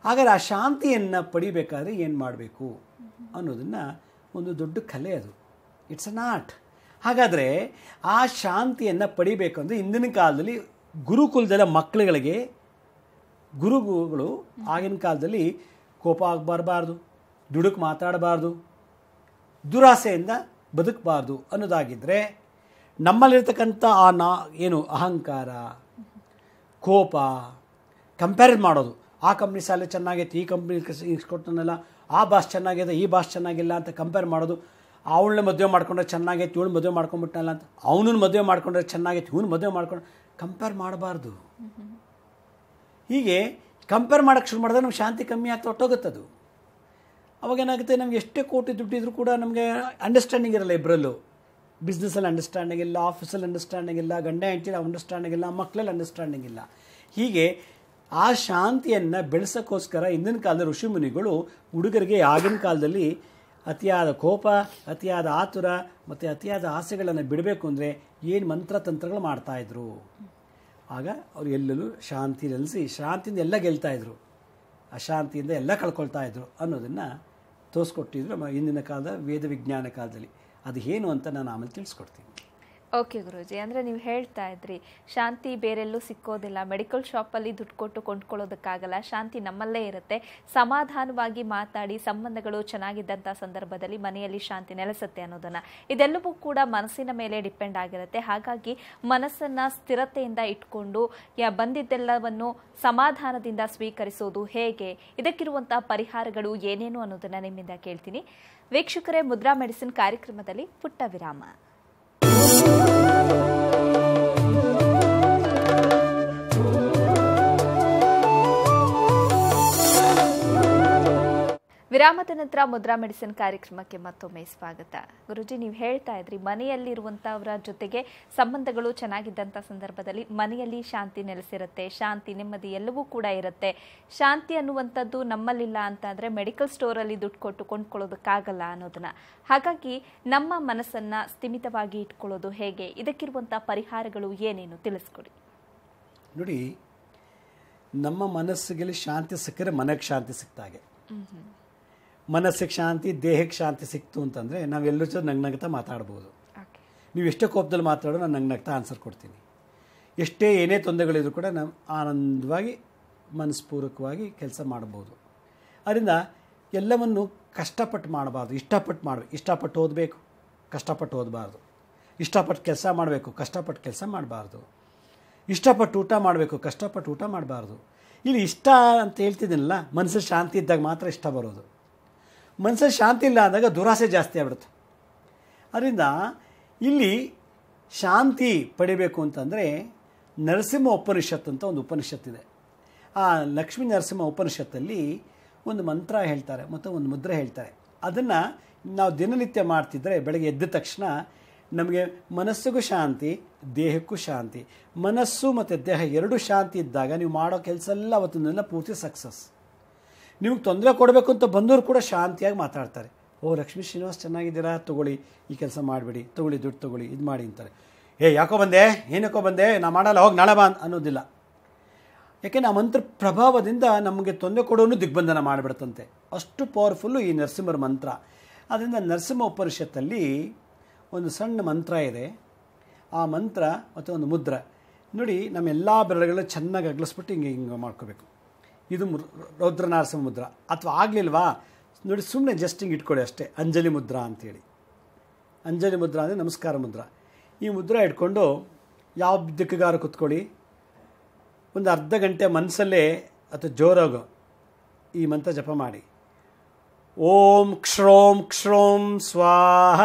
ಹಾಗಾದರೆ ಆ ಶಾಂತಿಯನ್ನು ಪಡಿಬೇಕಾದ್ರೆ ಏನು ಮಾಡಬೇಕು ಅನ್ನೋದನ್ನು ಒಂದು ದೊಡ್ಡ ಕಲೆ, ಅದು ಇಟ್ಸ್ ಅ ನಾಟ್. ಹಾಗಾದರೆ ಆ ಶಾಂತಿಯನ್ನು ಪಡಿಬೇಕು ಅಂದರೆ ಇಂದಿನ ಕಾಲದಲ್ಲಿ ಗುರುಕುಲದಲ್ಲ ಮಕ್ಕಳುಗಳಿಗೆ ಗುರುಗಳು ಆಗಿನ ಕಾಲದಲ್ಲಿ ಕೋಪ ಆಗಬಾರ್ದು, ದುಡುಕು ಮಾತಾಡಬಾರ್ದು, ದುರಾಸೆಯಿಂದ ಬದುಕಬಾರ್ದು ಅನ್ನೋದಾಗಿದ್ದರೆ ನಮ್ಮಲ್ಲಿರ್ತಕ್ಕಂಥ ಏನು ಅಹಂಕಾರ, ಕೋಪ, ಕಂಪೇರ್ ಮಾಡೋದು, ಆ ಕಂಪ್ನಿ ಸ್ಯಾಲರಿ ಚೆನ್ನಾಗೈತೆ, ಈ ಕಂಪ್ನಿ ಕೊಟ್ಟನಲ್ಲ, ಆ ಬಾಸ್ ಚೆನ್ನಾಗಿದೆ, ಈ ಬಾಸ್ ಚೆನ್ನಾಗಿಲ್ಲ ಅಂತ ಕಂಪೇರ್ ಮಾಡೋದು, ಅವಳನ್ನ ಮದುವೆ ಮಾಡ್ಕೊಂಡ್ರೆ ಚೆನ್ನಾಗೈತೆ, ಇವಳು ಮದುವೆ ಮಾಡ್ಕೊಂಡ್ಬಿಟ್ಟನಲ್ಲ ಅಂತ, ಅವನನ್ನು ಮದುವೆ ಮಾಡ್ಕೊಂಡ್ರೆ ಚೆನ್ನಾಗೈತೆ, ಇವನು ಮದುವೆ ಮಾಡ್ಕೊಂಡು ಕಂಪೇರ್ ಮಾಡಬಾರ್ದು. ಹೀಗೆ ಕಂಪೇರ್ ಮಾಡೋಕ್ಕೆ ಶುರು ಮಾಡಿದ್ರೆ ನಮ್ಗೆ ಶಾಂತಿ ಕಮ್ಮಿ ಆಗ್ತಾ ಹೊಟ್ಟೋಗುತ್ತದು. ಅವಾಗೇನಾಗುತ್ತೆ, ನಮ್ಗೆ ಎಷ್ಟೇ ಕೋಟಿ ದುಡ್ಡಿದ್ರು ಕೂಡ ನಮಗೆ ಅಂಡರ್ಸ್ಟ್ಯಾಂಡಿಂಗ್ ಇರಲ್ಲ ಇಬ್ಬರಲ್ಲೂ. ಬಿಸ್ನೆಸ್ಸಲ್ಲಿ ಅಂಡರ್ಸ್ಟ್ಯಾಂಡಿಂಗ್ ಇಲ್ಲ, ಆಫೀಸಲ್ಲಿ ಅಂಡರ್ಸ್ಟ್ಯಾಂಡಿಂಗ್ ಇಲ್ಲ, ಗಂಡ ಹೆಂಡತಿ ಅಂಡರ್ಸ್ಟ್ಯಾಂಡಿಂಗ್ ಇಲ್ಲ, ಮಕ್ಕಳಲ್ಲಿ ಅಂಡರ್ಸ್ಟ್ಯಾಂಡಿಂಗ್ ಇಲ್ಲ. ಹೀಗೆ ಆ ಶಾಂತಿಯನ್ನು ಬೆಳೆಸೋಕ್ಕೋಸ್ಕರ ಇಂದಿನ ಕಾಲದ ಋಷಿಮುನಿಗಳು ಹುಡುಗರಿಗೆ ಆಗಿನ ಕಾಲದಲ್ಲಿ ಅತಿಯಾದ ಕೋಪ, ಅತಿಯಾದ ಆತುರ ಮತ್ತು ಅತಿಯಾದ ಆಸೆಗಳನ್ನು ಬಿಡಬೇಕು ಅಂದರೆ ಏನು ಮಂತ್ರತಂತ್ರಗಳು ಮಾಡ್ತಾಯಿದ್ರು. ಆಗ ಅವರು ಎಲ್ಲೆಲ್ಲೂ ಶಾಂತಿ ನೆಲೆಸಿ ಶಾಂತಿಯಿಂದ ಎಲ್ಲ ಗೆಲ್ತಾಯಿದ್ರು, ಅಶಾಂತಿಯಿಂದ ಎಲ್ಲ ಕಳ್ಕೊಳ್ತಾಯಿದ್ರು ಅನ್ನೋದನ್ನು ತೋರಿಸ್ಕೊಟ್ಟಿದ್ರು ನಮ್ಮ ಹಿಂದಿನ ಕಾಲದ ವೇದ ವಿಜ್ಞಾನ ಕಾಲದಲ್ಲಿ. ಅದು ಏನು ಅಂತ ನಾನು ಆಮೇಲೆ ತಿಳಿಸ್ಕೊಡ್ತೀನಿ. ಓಕೆ ಗುರೂಜಿ, ಅಂದರೆ ನೀವು ಹೇಳ್ತಾ ಇದ್ರಿ ಶಾಂತಿ ಬೇರೆಲ್ಲೂ ಸಿಕ್ಕೋದಿಲ್ಲ, ಮೆಡಿಕಲ್ ಶಾಪಲ್ಲಿ ದುಡ್ಡು ಕೊಟ್ಟು ಕೊಂಡ್ಕೊಳ್ಳೋದಕ್ಕಾಗಲ್ಲ, ಶಾಂತಿ ನಮ್ಮಲ್ಲೇ ಇರುತ್ತೆ. ಸಮಾಧಾನವಾಗಿ ಮಾತಾಡಿ ಸಂಬಂಧಗಳು ಚೆನ್ನಾಗಿದ್ದಂಥ ಸಂದರ್ಭದಲ್ಲಿ ಮನೆಯಲ್ಲಿ ಶಾಂತಿ ನೆಲೆಸುತ್ತೆ ಅನ್ನೋದನ್ನು, ಇದೆಲ್ಲವೂ ಕೂಡ ಮನಸ್ಸಿನ ಮೇಲೆ ಡಿಪೆಂಡ್ ಆಗಿರುತ್ತೆ. ಹಾಗಾಗಿ ಮನಸ್ಸನ್ನು ಸ್ಥಿರತೆಯಿಂದ ಇಟ್ಕೊಂಡು ಬಂದಿದ್ದೆಲ್ಲವನ್ನು ಸಮಾಧಾನದಿಂದ ಸ್ವೀಕರಿಸೋದು ಹೇಗೆ, ಇದಕ್ಕಿರುವಂಥ ಪರಿಹಾರಗಳು ಏನೇನು ಅನ್ನೋದನ್ನು ನಿಮ್ಮಿಂದ ಕೇಳ್ತೀನಿ. ವೀಕ್ಷಕರೇ, ಮುದ್ರಾ ಮೆಡಿಸಿನ್ ಕಾರ್ಯಕ್ರಮದಲ್ಲಿ ಪುಟ್ಟ ವಿರಾಮ. ವಿರಾಮದ ನಂತರ ಮುದ್ರಾ ಮೆಡಿಸಿನ್ ಕಾರ್ಯಕ್ರಮಕ್ಕೆ ಮತ್ತೊಮ್ಮೆ ಸ್ವಾಗತ. ಗುರುಜಿ, ನೀವು ಹೇಳ್ತಾ ಇದ್ರಿ ಮನೆಯಲ್ಲಿರುವಂತವರ ಜೊತೆಗೆ ಸಂಬಂಧಗಳು ಚೆನ್ನಾಗಿದ್ದಂಥ ಸಂದರ್ಭದಲ್ಲಿ ಮನೆಯಲ್ಲಿ ಶಾಂತಿ ನೆಲೆಸಿರುತ್ತೆ, ಶಾಂತಿ ನೆಮ್ಮದಿ ಎಲ್ಲವೂ ಕೂಡ ಇರುತ್ತೆ. ಶಾಂತಿ ಅನ್ನುವಂಥದ್ದು ನಮ್ಮಲ್ಲಿಲ್ಲ ಅಂತಂದ್ರೆ ಮೆಡಿಕಲ್ ಸ್ಟೋರಲ್ಲಿ ದುಡ್ಡು ಕೊಟ್ಟು ಕೊಂಡ್ಕೊಳ್ಳೋದಕ್ಕಾಗಲ್ಲ ಅನ್ನೋದನ್ನ. ಹಾಗಾಗಿ ನಮ್ಮ ಮನಸ್ಸನ್ನ ಸ್ಥಿಮಿತವಾಗಿ ಇಟ್ಕೊಳ್ಳೋದು ಹೇಗೆ, ಇದಕ್ಕಿರುವಂಥ ಪರಿಹಾರಗಳು ಏನೇನು ತಿಳಿಸ್ಕೊಡಿ. ನೋಡಿ, ನಮ್ಮ ಮನಸ್ಸಿಗೆ ಶಾಂತಿ ಸಿಕ್ಕರೆ ಮನೆಗೆ ಶಾಂತಿ ಸಿಕ್ತಾಗೆ. ಮನಸ್ಸಿಗೆ ಶಾಂತಿ, ದೇಹಕ್ಕೆ ಶಾಂತಿ ಸಿಕ್ತು ಅಂತಂದರೆ ನಾವೆಲ್ಲರ ಜೊತೆ ನಗ್ನಗ್ತಾ ಮಾತಾಡ್ಬೋದು. ನೀವು ಎಷ್ಟೇ ಕೋಪದಲ್ಲಿ ಮಾತಾಡೋ ನಾನು ನಗ್ನಗ್ತಾ ಆನ್ಸರ್ ಕೊಡ್ತೀನಿ. ಎಷ್ಟೇ ಏನೇ ತೊಂದರೆಗಳಿದ್ರು ಕೂಡ ನಾವು ಆನಂದವಾಗಿ ಮನಸ್ಪೂರ್ವಕವಾಗಿ ಕೆಲಸ ಮಾಡ್ಬೋದು. ಅದರಿಂದ ಎಲ್ಲವನ್ನು ಕಷ್ಟಪಟ್ಟು ಮಾಡಬಾರ್ದು, ಇಷ್ಟಪಟ್ಟು ಮಾಡಬೇಕು. ಇಷ್ಟಪಟ್ಟು ಓದಬೇಕು, ಕಷ್ಟಪಟ್ಟು ಓದಬಾರ್ದು. ಇಷ್ಟಪಟ್ಟು ಕೆಲಸ ಮಾಡಬೇಕು, ಕಷ್ಟಪಟ್ಟು ಕೆಲಸ ಮಾಡಬಾರ್ದು. ಇಷ್ಟಪಟ್ಟು ಊಟ ಮಾಡಬೇಕು, ಕಷ್ಟಪಟ್ಟು ಊಟ ಮಾಡಬಾರ್ದು. ಇಲ್ಲಿ ಇಷ್ಟ ಅಂತ ಹೇಳ್ತಿದ್ದೀನಲ್ಲ, ಮನಸ್ಸಲ್ಲಿ ಶಾಂತಿ ಇದ್ದಾಗ ಮಾತ್ರ ಇಷ್ಟ ಬರೋದು. ಮನಸ್ಸಲ್ಲಿ ಶಾಂತಿ ಇಲ್ಲ ಆದಾಗ ದುರಾಸೆ ಜಾಸ್ತಿ ಆಗ್ಬಿಡುತ್ತೆ. ಅದರಿಂದ ಇಲ್ಲಿ ಶಾಂತಿ ಪಡಿಬೇಕು ಅಂತಂದರೆ ನರಸಿಂಹ ಉಪನಿಷತ್ ಅಂತ ಒಂದು ಉಪನಿಷತ್ತಿದೆ. ಆ ಲಕ್ಷ್ಮೀ ನರಸಿಂಹ ಉಪನಿಷತ್ತಲ್ಲಿ ಒಂದು ಮಂತ್ರ ಹೇಳ್ತಾರೆ ಮತ್ತು ಒಂದು ಮುದ್ರೆ ಹೇಳ್ತಾರೆ. ಅದನ್ನು ನಾವು ದಿನನಿತ್ಯ ಮಾಡ್ತಿದ್ದರೆ ಬೆಳಗ್ಗೆ ಎದ್ದ ತಕ್ಷಣ ನಮಗೆ ಮನಸ್ಸಿಗೂ ಶಾಂತಿ, ದೇಹಕ್ಕೂ ಶಾಂತಿ. ಮನಸ್ಸು ಮತ್ತು ದೇಹ ಎರಡೂ ಶಾಂತಿ ಇದ್ದಾಗ ನೀವು ಮಾಡೋ ಕೆಲಸ ಎಲ್ಲ ಅವತ್ತಿನೆಲ್ಲ ಪೂರ್ತಿ ಸಕ್ಸಸ್. ನಿಮಗೆ ತೊಂದರೆ ಕೊಡಬೇಕು ಅಂತ ಬಂದವರು ಕೂಡ ಶಾಂತಿಯಾಗಿ ಮಾತಾಡ್ತಾರೆ. ಓ ಲಕ್ಷ್ಮೀ ಶ್ರೀನಿವಾಸ್ ಚೆನ್ನಾಗಿದ್ದೀರಾ, ತೊಗೊಳ್ಳಿ, ಈ ಕೆಲಸ ಮಾಡಿಬಿಡಿ, ತೊಗೊಳ್ಳಿ, ದುಡ್ಡು ತೊಗೊಳ್ಳಿ, ಇದು ಮಾಡಿ ಅಂತಾರೆ. ಯಾಕೋ ಬಂದೆ, ಏನಕ್ಕೋ ಬಂದೆ, ನಾ ಮಾಡಲ್ಲ, ಹೋಗಿ ನಾಳೆ ಬಾ ಅನ್ನೋದಿಲ್ಲ. ಯಾಕೆಂದರೆ ಆ ಮಂತ್ರ ಪ್ರಭಾವದಿಂದ ನಮಗೆ ತೊಂದರೆ ಕೊಡೋನು ದಿಗ್ಬಂಧನ ಮಾಡಿಬಿಡುತ್ತಂತೆ. ಅಷ್ಟು ಪವರ್ಫುಲ್ಲು ಈ ನರಸಿಂಹರ ಮಂತ್ರ. ಆದ್ದರಿಂದ ನರಸಿಂಹ ಉಪನಿಷತ್ತಲ್ಲಿ ಒಂದು ಸಣ್ಣ ಮಂತ್ರ ಇದೆ. ಆ ಮಂತ್ರ ಮತ್ತು ಒಂದು ಮುದ್ರ ನೋಡಿ, ನಮ್ಮ ಎಲ್ಲ ಬೆರಳುಗಳು ಚೆನ್ನಾಗಿ ಅಗಲಿಸ್ಬಿಟ್ಟು ಹಿಂಗೆ ಮಾಡ್ಕೋಬೇಕು. ಇದು ರೌದ್ರ ನರಸಿಂಹ ಮುದ್ರ. ಅಥವಾ ಆಗಲಿಲ್ವಾ ನೋಡಿ, ಸುಮ್ಮನೆ ಜಸ್ಟ್ ಹಿಂಗೆ ಇಟ್ಕೊಳ್ಳಿ ಅಷ್ಟೇ, ಅಂಜಲಿ ಮುದ್ರಾ ಅಂಥೇಳಿ. ಅಂಜಲಿ ಮುದ್ರಾ ಅಂದರೆ ನಮಸ್ಕಾರ ಮುದ್ರಾ. ಈ ಮುದ್ರಾ ಇಟ್ಕೊಂಡು ಯಾವ ದಿಕ್ಕಗಾರ ಕೂತ್ಕೊಳ್ಳಿ, ಒಂದು ಅರ್ಧ ಗಂಟೆ ಮನಸ್ಸಲ್ಲೇ ಅಥವಾ ಜೋರಾಗೋ ಈ ಮಂತ್ರ ಜಪ ಮಾಡಿ. ಓಂ ಕ್ಷೋಂ ಕ್ಷೋಂ ಸ್ವಾಹ,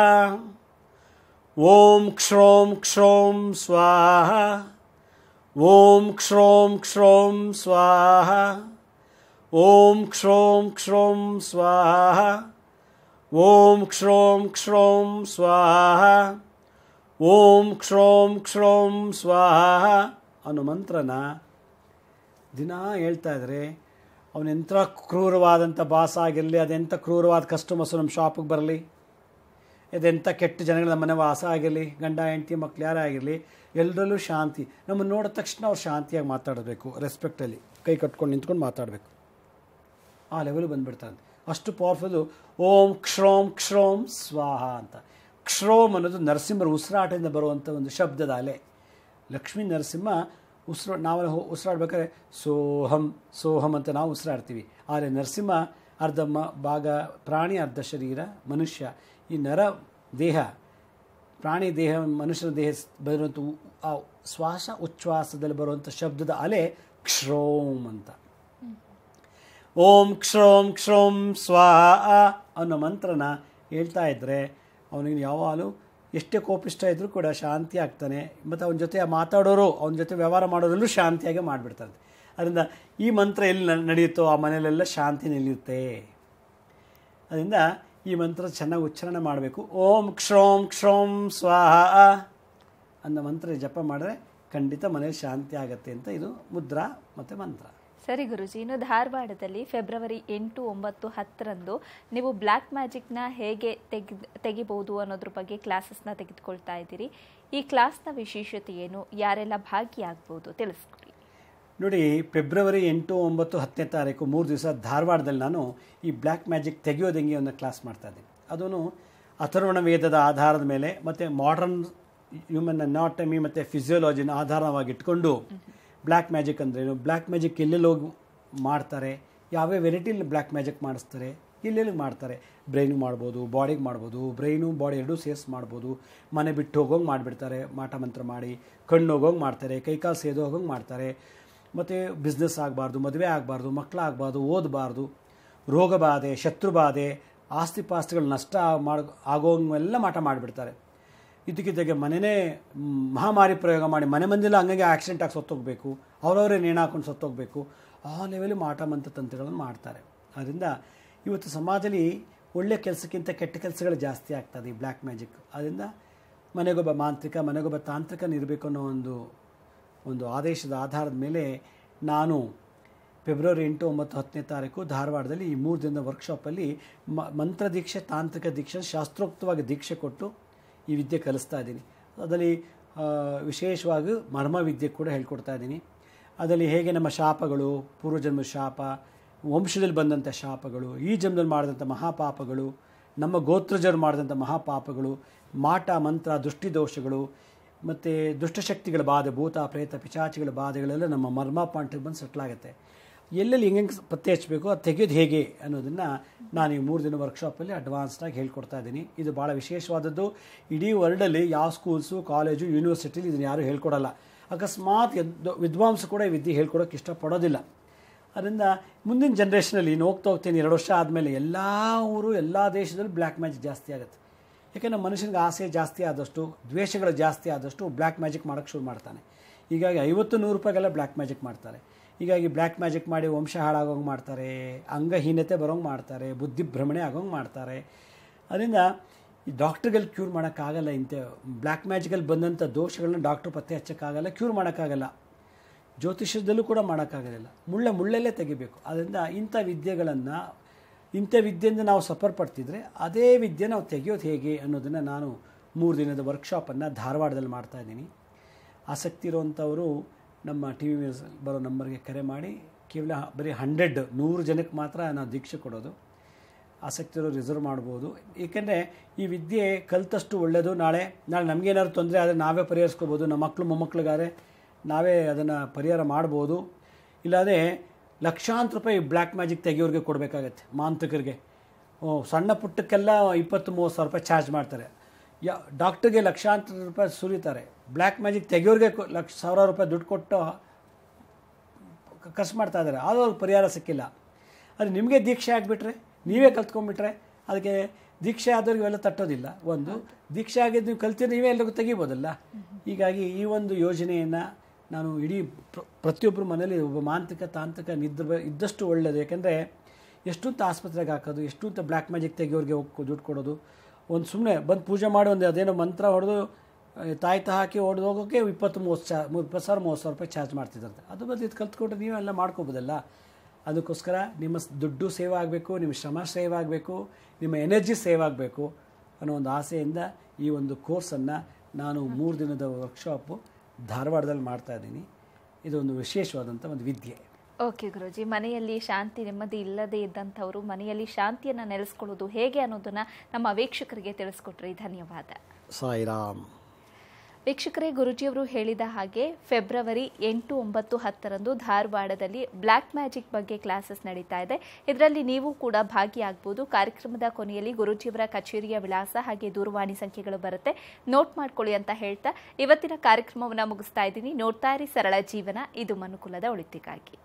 ಓಂ ಕ್ಷೋಂ ಕ್ಷೋಂ ಸ್ವಾಹ, ಓಂ ಕ್ಷೋಂ ಕ್ಷೋಂ ಸ್ವಾಹ, ಓಂ ಕ್ಷೋಂ ಕ್ಷೋಂ ಸ್ವಾಹ, ಓಂ ಕ್ಷೋಂ ಕ್ಷೋಂ ಸ್ವಾಹ, ಓಂ ಕ್ಷೋಂ ಕ್ಷೋಂ ಸ್ವಾಹ ಅನ್ನೋ ಮಂತ್ರನ ದಿನ ಹೇಳ್ತಾ ಇದ್ದಾರೆ. ಅವನೆಂಥ ಕ್ರೂರವಾದಂಥ ಬಾಸ ಆಗಿರಲಿ, ಅದೆಂಥ ಕ್ರೂರವಾದ ಕಸ್ಟಮರ್ಸು ನಮ್ಮ ಶಾಪಿಗೆ ಬರಲಿ, ಇದೆಂಥ ಕೆಟ್ಟ ಜನಗಳ ನಮ್ಮ ಮನೆ ವಾಸ ಆಗಿರಲಿ, ಗಂಡ ಹೆಂಡತಿ ಮಕ್ಳು ಯಾರೇ ಆಗಿರಲಿ, ಎಲ್ಲರಲ್ಲೂ ಶಾಂತಿ. ನಮ್ಮನ್ನು ನೋಡಿದ ತಕ್ಷಣ ಅವ್ರು ಶಾಂತಿಯಾಗಿ ಮಾತಾಡಬೇಕು, ರೆಸ್ಪೆಕ್ಟಲ್ಲಿ ಕೈ ಕಟ್ಕೊಂಡು ನಿಂತ್ಕೊಂಡು ಮಾತಾಡಬೇಕು. ಆ ಲೆವೆಲ್ ಬಂದುಬಿಡ್ತಾರೆ. ಅಷ್ಟು ಪವರ್ಫುಲ್ಲು. ಓಂ ಕ್ಷೋಂ ಕ್ಷೋಂ ಸ್ವಾಹ ಅಂತ. ಕ್ಷೋಮ್ ಅನ್ನೋದು ನರಸಿಂಹರ ಉಸಿರಾಟದಿಂದ ಬರುವಂಥ ಒಂದು ಶಬ್ದದ ಅಲೆ. ಲಕ್ಷ್ಮೀ ನರಸಿಂಹ ನಾವು ಉಸಿರಾಡ್ಬೇಕಾದ್ರೆ ಸೋಹಂ ಸೋಹಂ ಅಂತ ನಾವು ಉಸಿರಾಡ್ತೀವಿ. ಆದರೆ ನರಸಿಂಹ ಅರ್ಧ ಭಾಗ ಪ್ರಾಣಿ, ಅರ್ಧ ಶರೀರ ಮನುಷ್ಯ. ಈ ನರ ದೇಹ, ಪ್ರಾಣಿ ದೇಹ, ಮನುಷ್ಯನ ದೇಹ ಬರುವಂಥ ಆ ಶ್ವಾಸ ಉಚ್ಛ್ವಾಸದಲ್ಲಿ ಬರುವಂಥ ಶಬ್ದದ ಅಲೆ ಕ್ಷೋಮ್ ಅಂತ. ಓಂ ಕ್ಷೋಂ ಕ್ಷೋಂ ಸ್ವಾಹ ಅನ್ನೋ ಮಂತ್ರನ ಹೇಳ್ತಾ ಇದ್ದರೆ ಅವನಿಗೆ ಯಾವಾಗಲೂ ಎಷ್ಟೇ ಕೋಪಿಷ್ಟ ಇದ್ದರೂ ಕೂಡ ಶಾಂತಿ ಆಗ್ತಾನೆ. ಮತ್ತು ಅವನ ಜೊತೆ ಮಾತಾಡೋರು, ಅವನ ಜೊತೆ ವ್ಯವಹಾರ ಮಾಡೋರಲ್ಲೂ ಶಾಂತಿಯಾಗಿ ಮಾಡಿಬಿಡ್ತಾರೆ. ಅದರಿಂದ ಈ ಮಂತ್ರ ಎಲ್ಲಿ ನಡೆಯುತ್ತೋ ಆ ಮನೆಯಲ್ಲೆಲ್ಲ ಶಾಂತಿ ನಿಲ್ಲುತ್ತೆ. ಅದರಿಂದ ಈ ಮಂತ್ರ ಚೆನ್ನಾಗಿ ಉಚ್ಚಾರಣೆ ಮಾಡಬೇಕು. ಓಂ ಕ್ಷೋಂ ಕ್ಷೋಂ ಸ್ವಾಹ ಅನ್ನೋ ಮಂತ್ರ ಜಪ ಮಾಡಿದ್ರೆ ಖಂಡಿತ ಮನೇಲಿ ಶಾಂತಿ ಆಗುತ್ತೆ ಅಂತ ಇದು ಮುದ್ರಾ ಮತ್ತು ಮಂತ್ರ. ಸರಿ ಗುರುಜಿ, ಇನ್ನು ಧಾರವಾಡದಲ್ಲಿ ಫೆಬ್ರವರಿ 8, 9, 10ರಂದು ನೀವು ಬ್ಲ್ಯಾಕ್ ಮ್ಯಾಜಿಕ್ನ ಹೇಗೆ ತೆಗಿಬಹುದು ಅನ್ನೋದ್ರ ಬಗ್ಗೆ ಕ್ಲಾಸಸ್ನ ತೆಗೆದುಕೊಳ್ತಾ ಇದ್ದೀರಿ. ಈ ಕ್ಲಾಸ್ನ ವಿಶೇಷತೆ ಏನು, ಯಾರೆಲ್ಲ ಭಾಗಿಯಾಗ್ಬೋದು ತಿಳಿಸ್ಕೊಡಿ. ನೋಡಿ, ಫೆಬ್ರವರಿ 8, 9, 10ನೇ ತಾರೀಕು 3 ದಿವಸ ಧಾರವಾಡದಲ್ಲಿ ನಾನು ಈ ಬ್ಲ್ಯಾಕ್ ಮ್ಯಾಜಿಕ್ ತೆಗೆಯೋದು ಹೆಂಗೆ ಅನ್ನೋ ಕ್ಲಾಸ್ ಮಾಡ್ತಾಯಿದ್ದೀನಿ. ಅದೂ ಅಥರ್ವಣ ವೇದದ ಆಧಾರದ ಮೇಲೆ ಮತ್ತು ಮಾಡರ್ನ್ ಹ್ಯೂಮನ್ ಅನಾಟಮಿ ಮತ್ತು ಫಿಸಿಯೋಲಜಿನ ಆಧಾರವಾಗಿ ಇಟ್ಕೊಂಡು ಬ್ಲ್ಯಾಕ್ ಮ್ಯಾಜಿಕ್ ಅಂದ್ರೇನು, ಬ್ಲ್ಯಾಕ್ ಮ್ಯಾಜಿಕ್ ಎಲ್ಲೆಲ್ಲಿ ಹೋಗಿ ಮಾಡ್ತಾರೆ, ಯಾವ್ಯಾವ ವೆರೈಟಿಲಿ ಬ್ಲ್ಯಾಕ್ ಮ್ಯಾಜಿಕ್ ಮಾಡಿಸ್ತಾರೆ, ಎಲ್ಲೆಲ್ಲಿ ಮಾಡ್ತಾರೆ. ಬ್ರೈನಿಗೆ ಮಾಡ್ಬೋದು, ಬಾಡಿಗೆ ಮಾಡ್ಬೋದು, ಬ್ರೈನು ಬಾಡಿ ಎರಡೂ ಸೇರಿಸಿ ಮಾಡ್ಬೋದು. ಮನೆ ಬಿಟ್ಟು ಹೋಗೋಂಗೆ ಮಾಡಿಬಿಡ್ತಾರೆ, ಮಾಟ ಮಂತ್ರ ಮಾಡಿ. ಕಣ್ಣು ಹೋಗೋಂಗೆ ಮಾಡ್ತಾರೆ, ಕೈಕಾಲು ಸೇದು ಹೋಗೋಂಗೆ ಮಾಡ್ತಾರೆ. ಮತ್ತು ಬಿಸ್ನೆಸ್ ಆಗಬಾರ್ದು, ಮದುವೆ ಆಗಬಾರ್ದು, ಮಕ್ಕಳಾಗಬಾರ್ದು, ಓದಬಾರ್ದು, ರೋಗ ಬಾಧೆ, ಶತ್ರು ಬಾಧೆ, ಆಸ್ತಿ ಪಾಸ್ತಿಗಳು ನಷ್ಟ ಆಗೋಂಗೆಲ್ಲ ಮಾಟ ಮಾಡಿಬಿಡ್ತಾರೆ. ಇದಕ್ಕಿದ್ದಾಗೆ ಮನೆಯೇ ಮಹಾಮಾರಿ ಪ್ರಯೋಗ ಮಾಡಿ ಮನೆ ಮಂದಿಲ್ಲ ಹಂಗಾಗಿ ಆಕ್ಸಿಡೆಂಟ್ ಆಗಿ ಸತ್ತೋಗಬೇಕು, ಅವರವರೇ ನೇಣು ಹಾಕೊಂಡು ಸತ್ತೋಗಬೇಕು. ಆ ಲೆವೆಲ್ ಮಾಟ ಮಂತ್ರ ತಂತ್ರಗಳನ್ನು ಮಾಡ್ತಾರೆ. ಅದರಿಂದ ಇವತ್ತು ಸಮಾಜದಲ್ಲಿ ಒಳ್ಳೆಯ ಕೆಲಸಕ್ಕಿಂತ ಕೆಟ್ಟ ಕೆಲಸಗಳು ಜಾಸ್ತಿ ಆಗ್ತದೆ ಈ ಬ್ಲ್ಯಾಕ್ ಮ್ಯಾಜಿಕ್. ಅದರಿಂದ ಮನೆಗೊಬ್ಬ ಮಾಂತ್ರಿಕ, ಮನೆಗೊಬ್ಬ ತಾಂತ್ರಿಕನಿರಬೇಕು ಅನ್ನೋ ಒಂದು ಆದೇಶದ ಆಧಾರದ ಮೇಲೆ ನಾನು ಫೆಬ್ರವರಿ 8, 9, 10ನೇ ತಾರೀಕು ಧಾರವಾಡದಲ್ಲಿ ಈ 3 ದಿನದ ವರ್ಕ್ಶಾಪಲ್ಲಿ ಮಂತ್ರ ದೀಕ್ಷೆ, ತಾಂತ್ರಿಕ ದೀಕ್ಷೆ, ಶಾಸ್ತ್ರೋಕ್ತವಾಗಿ ದೀಕ್ಷೆ ಕೊಟ್ಟು ಈ ವಿದ್ಯೆ ಕಲಿಸ್ತಾ ಇದ್ದೀನಿ. ಅದರಲ್ಲಿ ವಿಶೇಷವಾಗಿ ಮರ್ಮ ವಿದ್ಯೆ ಕೂಡ ಹೇಳ್ಕೊಡ್ತಾ ಇದ್ದೀನಿ. ಅದರಲ್ಲಿ ಹೇಗೆ ನಮ್ಮ ಶಾಪಗಳು, ಪೂರ್ವಜನ್ಮದ ಶಾಪ, ವಂಶದಲ್ಲಿ ಬಂದಂಥ ಶಾಪಗಳು, ಈ ಜನ್ಮದಲ್ಲಿ ಮಾಡಿದಂಥ ಮಹಾಪಾಪಗಳು, ನಮ್ಮ ಗೋತ್ರಜರು ಮಾಡಿದಂಥ ಮಹಾಪಾಪಗಳು, ಮಾಟ ಮಂತ್ರ, ದೃಷ್ಟಿದೋಷಗಳು ಮತ್ತು ದುಷ್ಟಶಕ್ತಿಗಳ ಬಾಧೆ, ಭೂತ ಪ್ರೇತ ಪಿಶಾಚಿಗಳ ಬಾಧೆಗಳೆಲ್ಲ ನಮ್ಮ ಮರ್ಮ ಪಾಯಿಂಟಿಗೆ ಬಂದು ಸೆಟ್ಲಾಗುತ್ತೆ. ಎಲ್ಲೆಲ್ಲಿ ಹೆಂಗೆ ಪತ್ತೆ ಹಚ್ಚಬೇಕು, ಅದು ತೆಗೆಯೋದು ಹೇಗೆ ಅನ್ನೋದನ್ನು ನಾನು ಈ 3 ದಿನ ವರ್ಕ್ಶಾಪಲ್ಲಿ ಅಡ್ವಾನ್ಸ್ಡಾಗಿ ಹೇಳ್ಕೊಡ್ತಾ ಇದ್ದೀನಿ. ಇದು ಭಾಳ ವಿಶೇಷವಾದದ್ದು. ಇಡೀ ವರ್ಲ್ಡಲ್ಲಿ ಯಾವ ಸ್ಕೂಲ್ಸು, ಕಾಲೇಜು, ಯೂನಿವರ್ಸಿಟಿಲಿ ಇದನ್ನು ಯಾರೂ ಹೇಳ್ಕೊಡಲ್ಲ. ಅಕಸ್ಮಾತ್ ವಿದ್ವಾಂಸ ಕೂಡ ಈ ವಿದ್ಯೆ ಹೇಳ್ಕೊಡೋಕ್ಕೆ ಇಷ್ಟಪಡೋದಿಲ್ಲ. ಅದರಿಂದ ಮುಂದಿನ ಜನ್ರೇಷನಲ್ಲಿ ಹೋಗ್ತಾ ಹೋಗ್ತೀನಿ 2 ವರ್ಷ ಆದಮೇಲೆ ಎಲ್ಲ ಊರು, ಎಲ್ಲ ದೇಶದಲ್ಲೂ ಬ್ಲ್ಯಾಕ್ ಮ್ಯಾಜಿಕ್ ಜಾಸ್ತಿ ಆಗುತ್ತೆ. ಯಾಕೆಂದರೆ ಮನುಷ್ಯನಿಗೆ ಆಸೆ ಜಾಸ್ತಿ ಆದಷ್ಟು, ದ್ವೇಷಗಳು ಜಾಸ್ತಿ ಆದಷ್ಟು ಬ್ಲ್ಯಾಕ್ ಮ್ಯಾಜಿಕ್ ಮಾಡೋಕ್ಕೆ ಶುರು ಮಾಡ್ತಾನೆ. ಹೀಗಾಗಿ 50-100 ರೂಪಾಯಿಗೆಲ್ಲ ಬ್ಲ್ಯಾಕ್ ಮ್ಯಾಜಿಕ್ ಮಾಡ್ತಾರೆ. ಹೀಗಾಗಿ ಬ್ಲ್ಯಾಕ್ ಮ್ಯಾಜಿಕ್ ಮಾಡಿ ವಂಶ ಹಾಳಾಗೋಂಗೆ ಮಾಡ್ತಾರೆ, ಅಂಗಹೀನತೆ ಬರೋಂಗೆ ಮಾಡ್ತಾರೆ, ಬುದ್ಧಿಭ್ರಮಣೆ ಆಗೋಂಗೆ ಮಾಡ್ತಾರೆ. ಅದರಿಂದ ಈ ಡಾಕ್ಟ್ರುಗಳು ಕ್ಯೂರ್ ಮಾಡೋಕ್ಕಾಗಲ್ಲ. ಇಂಥ ಬ್ಲ್ಯಾಕ್ ಮ್ಯಾಜಿಕಲ್ಲಿ ಬಂದಂಥ ದೋಷಗಳನ್ನ ಡಾಕ್ಟ್ರು ಪತ್ತೆ ಹಚ್ಚೋಕ್ಕಾಗಲ್ಲ, ಕ್ಯೂರ್ ಮಾಡೋಕ್ಕಾಗಲ್ಲ. ಜ್ಯೋತಿಷ್ಯದಲ್ಲೂ ಕೂಡ ಮಾಡೋಕ್ಕಾಗೋದಿಲ್ಲ. ಮುಳ್ಳಲ್ಲೇ ತೆಗಿಬೇಕು. ಅದರಿಂದ ಇಂಥ ವಿದ್ಯೆಯಿಂದ ನಾವು ಸಫರ್ ಪಡ್ತಿದ್ರೆ ಅದೇ ವಿದ್ಯೆ ನಾವು ತೆಗೆಯೋದು ಹೇಗೆ ಅನ್ನೋದನ್ನು ನಾನು 3 ದಿನದ ವರ್ಕ್ಶಾಪನ್ನು ಧಾರವಾಡದಲ್ಲಿ ಮಾಡ್ತಾಯಿದ್ದೀನಿ. ಆಸಕ್ತಿ ಇರುವಂಥವರು ನಮ್ಮ ಟಿ ವಿ ಬರೋ ನಂಬರ್ಗೆ ಕರೆ ಮಾಡಿ, ಕೇವಲ ಬರೀ 100 ಜನಕ್ಕೆ ಮಾತ್ರ ನಾವು ದೀಕ್ಷೆ ಕೊಡೋದು. ಆಸಕ್ತಿ ಇರೋರು ರಿಸರ್ವ್ ಮಾಡ್ಬೋದು. ಏಕೆಂದರೆ ಈ ವಿದ್ಯೆ ಕಲಿತಷ್ಟು ಒಳ್ಳೆಯದು. ನಾಳೆ ನಮಗೇನಾದ್ರು ತೊಂದರೆ ಆದರೆ ನಾವೇ ಪರಿಹರಿಸ್ಕೋಬೋದು. ನಮ್ಮ ಮಕ್ಕಳು ಮೊಮ್ಮಕ್ಕಳಿಗಾರೆ ನಾವೇ ಅದನ್ನು ಪರಿಹಾರ ಮಾಡ್ಬೋದು. ಇಲ್ಲಾಂದರೆ ಲಕ್ಷಾಂತರ ರೂಪಾಯಿ ಬ್ಲ್ಯಾಕ್ ಮ್ಯಾಜಿಕ್ ತೆಗಿಯೋರಿಗೆ ಕೊಡಬೇಕಾಗತ್ತೆ. ಮಾಂತ್ರಿಕರಿಗೆ ಸಣ್ಣ ಪುಟ್ಟಕ್ಕೆಲ್ಲ 20-30 ಸಾವಿರ ರೂಪಾಯಿ ಚಾರ್ಜ್ ಮಾಡ್ತಾರೆ. ಡಾಕ್ಟ್ರಿಗೆ ಲಕ್ಷಾಂತರ ರೂಪಾಯಿ ಸುರಿತಾರೆ. ಬ್ಲ್ಯಾಕ್ ಮ್ಯಾಜಿಕ್ ತೆಗಿಯೋರಿಗೆ ಸಾವಿರಾರು ರೂಪಾಯಿ ದುಡ್ಡು ಕೊಟ್ಟು ಖರ್ಚು ಮಾಡ್ತಾ ಇದ್ದಾರೆ. ಆದರೂ ಅವ್ರಿಗೆ ಪರಿಹಾರ ಸಿಕ್ಕಿಲ್ಲ. ಅದು ನಿಮಗೆ ದೀಕ್ಷೆ ಆಗಿಬಿಟ್ರೆ, ನೀವೇ ಕಲ್ತ್ಕೊಂಡ್ಬಿಟ್ರೆ, ಅದಕ್ಕೆ ದೀಕ್ಷೆ ಆದವ್ರಿಗೆ ಇವೆಲ್ಲ ತಟ್ಟೋದಿಲ್ಲ. ಒಂದು ದೀಕ್ಷೆ ಆಗಿದ್ದು ನೀವು ಕಲ್ತಿದ್ರೆ ನೀವೇ ಎಲ್ಲರಿಗೂ ತೆಗಿಬೋದಲ್ಲ. ಹೀಗಾಗಿ ಈ ಒಂದು ಯೋಜನೆಯನ್ನು ನಾನು ಇಡೀ ಪ್ರತಿಯೊಬ್ಬರ ಮನೇಲಿ ಒಬ್ಬ ಮಾಂತ್ರಿಕ ತಾಂತ್ರಿಕ ಇದ್ದಷ್ಟು ಒಳ್ಳೆಯದು. ಯಾಕೆಂದರೆ ಎಷ್ಟೊಂದು ಆಸ್ಪತ್ರೆಗೆ ಹಾಕೋದು, ಎಷ್ಟೊಂದು ಬ್ಲ್ಯಾಕ್ ಮ್ಯಾಜಿಕ್ ತೆಗಿಯೋರಿಗೆ ದುಡ್ಡು ಕೊಡೋದು. ಒಂದು ಸುಮ್ಮನೆ ಬಂದು ಪೂಜೆ ಮಾಡಿ ಅದೇನೋ ಮಂತ್ರ ಹೊಡೆದು ತಾಯ್ತ ಹಾಕಿ ಹೊಡೆದು ಹೋಗೋಕ್ಕೆ 20,000-30,000 ರೂಪಾಯಿ ಚಾರ್ಜ್ ಮಾಡ್ತಿದ್ದಾರೆ. ಅದು ಬದಲು ಇದು ಕಲ್ತ್ಕೊಂಡ್ರೆ ನೀವೆಲ್ಲ ಮಾಡ್ಕೋಬೋದಲ್ಲ. ಅದಕ್ಕೋಸ್ಕರ ನಿಮ್ಮ ದುಡ್ಡು ಸೇವ್ ಆಗಬೇಕು, ನಿಮ್ಮ ಶ್ರಮ ಸೇವ್ ಆಗಬೇಕು, ನಿಮ್ಮ ಎನರ್ಜಿ ಸೇವ್ ಆಗಬೇಕು ಅನ್ನೋ ಒಂದು ಆಸೆಯಿಂದ ಈ ಒಂದು ಕೋರ್ಸನ್ನು ನಾನು 3 ದಿನದ ವರ್ಕ್ಶಾಪು ಧಾರವಾಡದಲ್ಲಿ ಮಾಡ್ತಾಯಿದ್ದೀನಿ. ಇದೊಂದು ವಿಶೇಷವಾದಂಥ ಒಂದು ವಿದ್ಯೆ. ಓಕೆ ಗುರೂಜಿ, ಮನೆಯಲ್ಲಿ ಶಾಂತಿ ನೆಮ್ಮದಿ ಇಲ್ಲದೆ ಇದ್ದಂಥವರು ಮನೆಯಲ್ಲಿ ಶಾಂತಿಯನ್ನು ನೆಲೆಸ್ಕೊಳ್ಳೋದು ಹೇಗೆ ಅನ್ನೋದನ್ನು ನಮ್ಮ ವೀಕ್ಷಕರಿಗೆ ತಿಳಿಸ್ಕೊಟ್ರಿ. ಧನ್ಯವಾದ. ಸಾಯಿರಾಮ್. ವೀಕ್ಷಕರೇ, ಗುರೂಜಿಯವರು ಹೇಳಿದ ಹಾಗೆ ಫೆಬ್ರವರಿ 8, 9, 10ರಂದು ಧಾರವಾಡದಲ್ಲಿ ಬ್ಲ್ಯಾಕ್ ಮ್ಯಾಜಿಕ್ ಬಗ್ಗೆ ಕ್ಲಾಸಸ್ ನಡೀತಾ ಇದೆ. ಇದರಲ್ಲಿ ನೀವು ಕೂಡ ಭಾಗಿಯಾಗಬಹುದು. ಕಾರ್ಯಕ್ರಮದ ಕೊನೆಯಲ್ಲಿ ಗುರೂಜಿಯವರ ಕಚೇರಿಯ ವಿಳಾಸ ಹಾಗೆ ದೂರವಾಣಿ ಸಂಖ್ಯೆಗಳು ಬರುತ್ತೆ, ನೋಟ್ ಮಾಡ್ಕೊಳ್ಳಿ ಅಂತ ಹೇಳ್ತಾ ಇವತ್ತಿನ ಕಾರ್ಯಕ್ರಮವನ್ನು ಮುಗಿಸ್ತಾ ಇದ್ದೀನಿ. ನೋಡ್ತಾ ಇರಿ ಸರಳ ಜೀವನ, ಇದು ಮನುಕುಲದ ಒಳಿತಿಗಾಗಿ.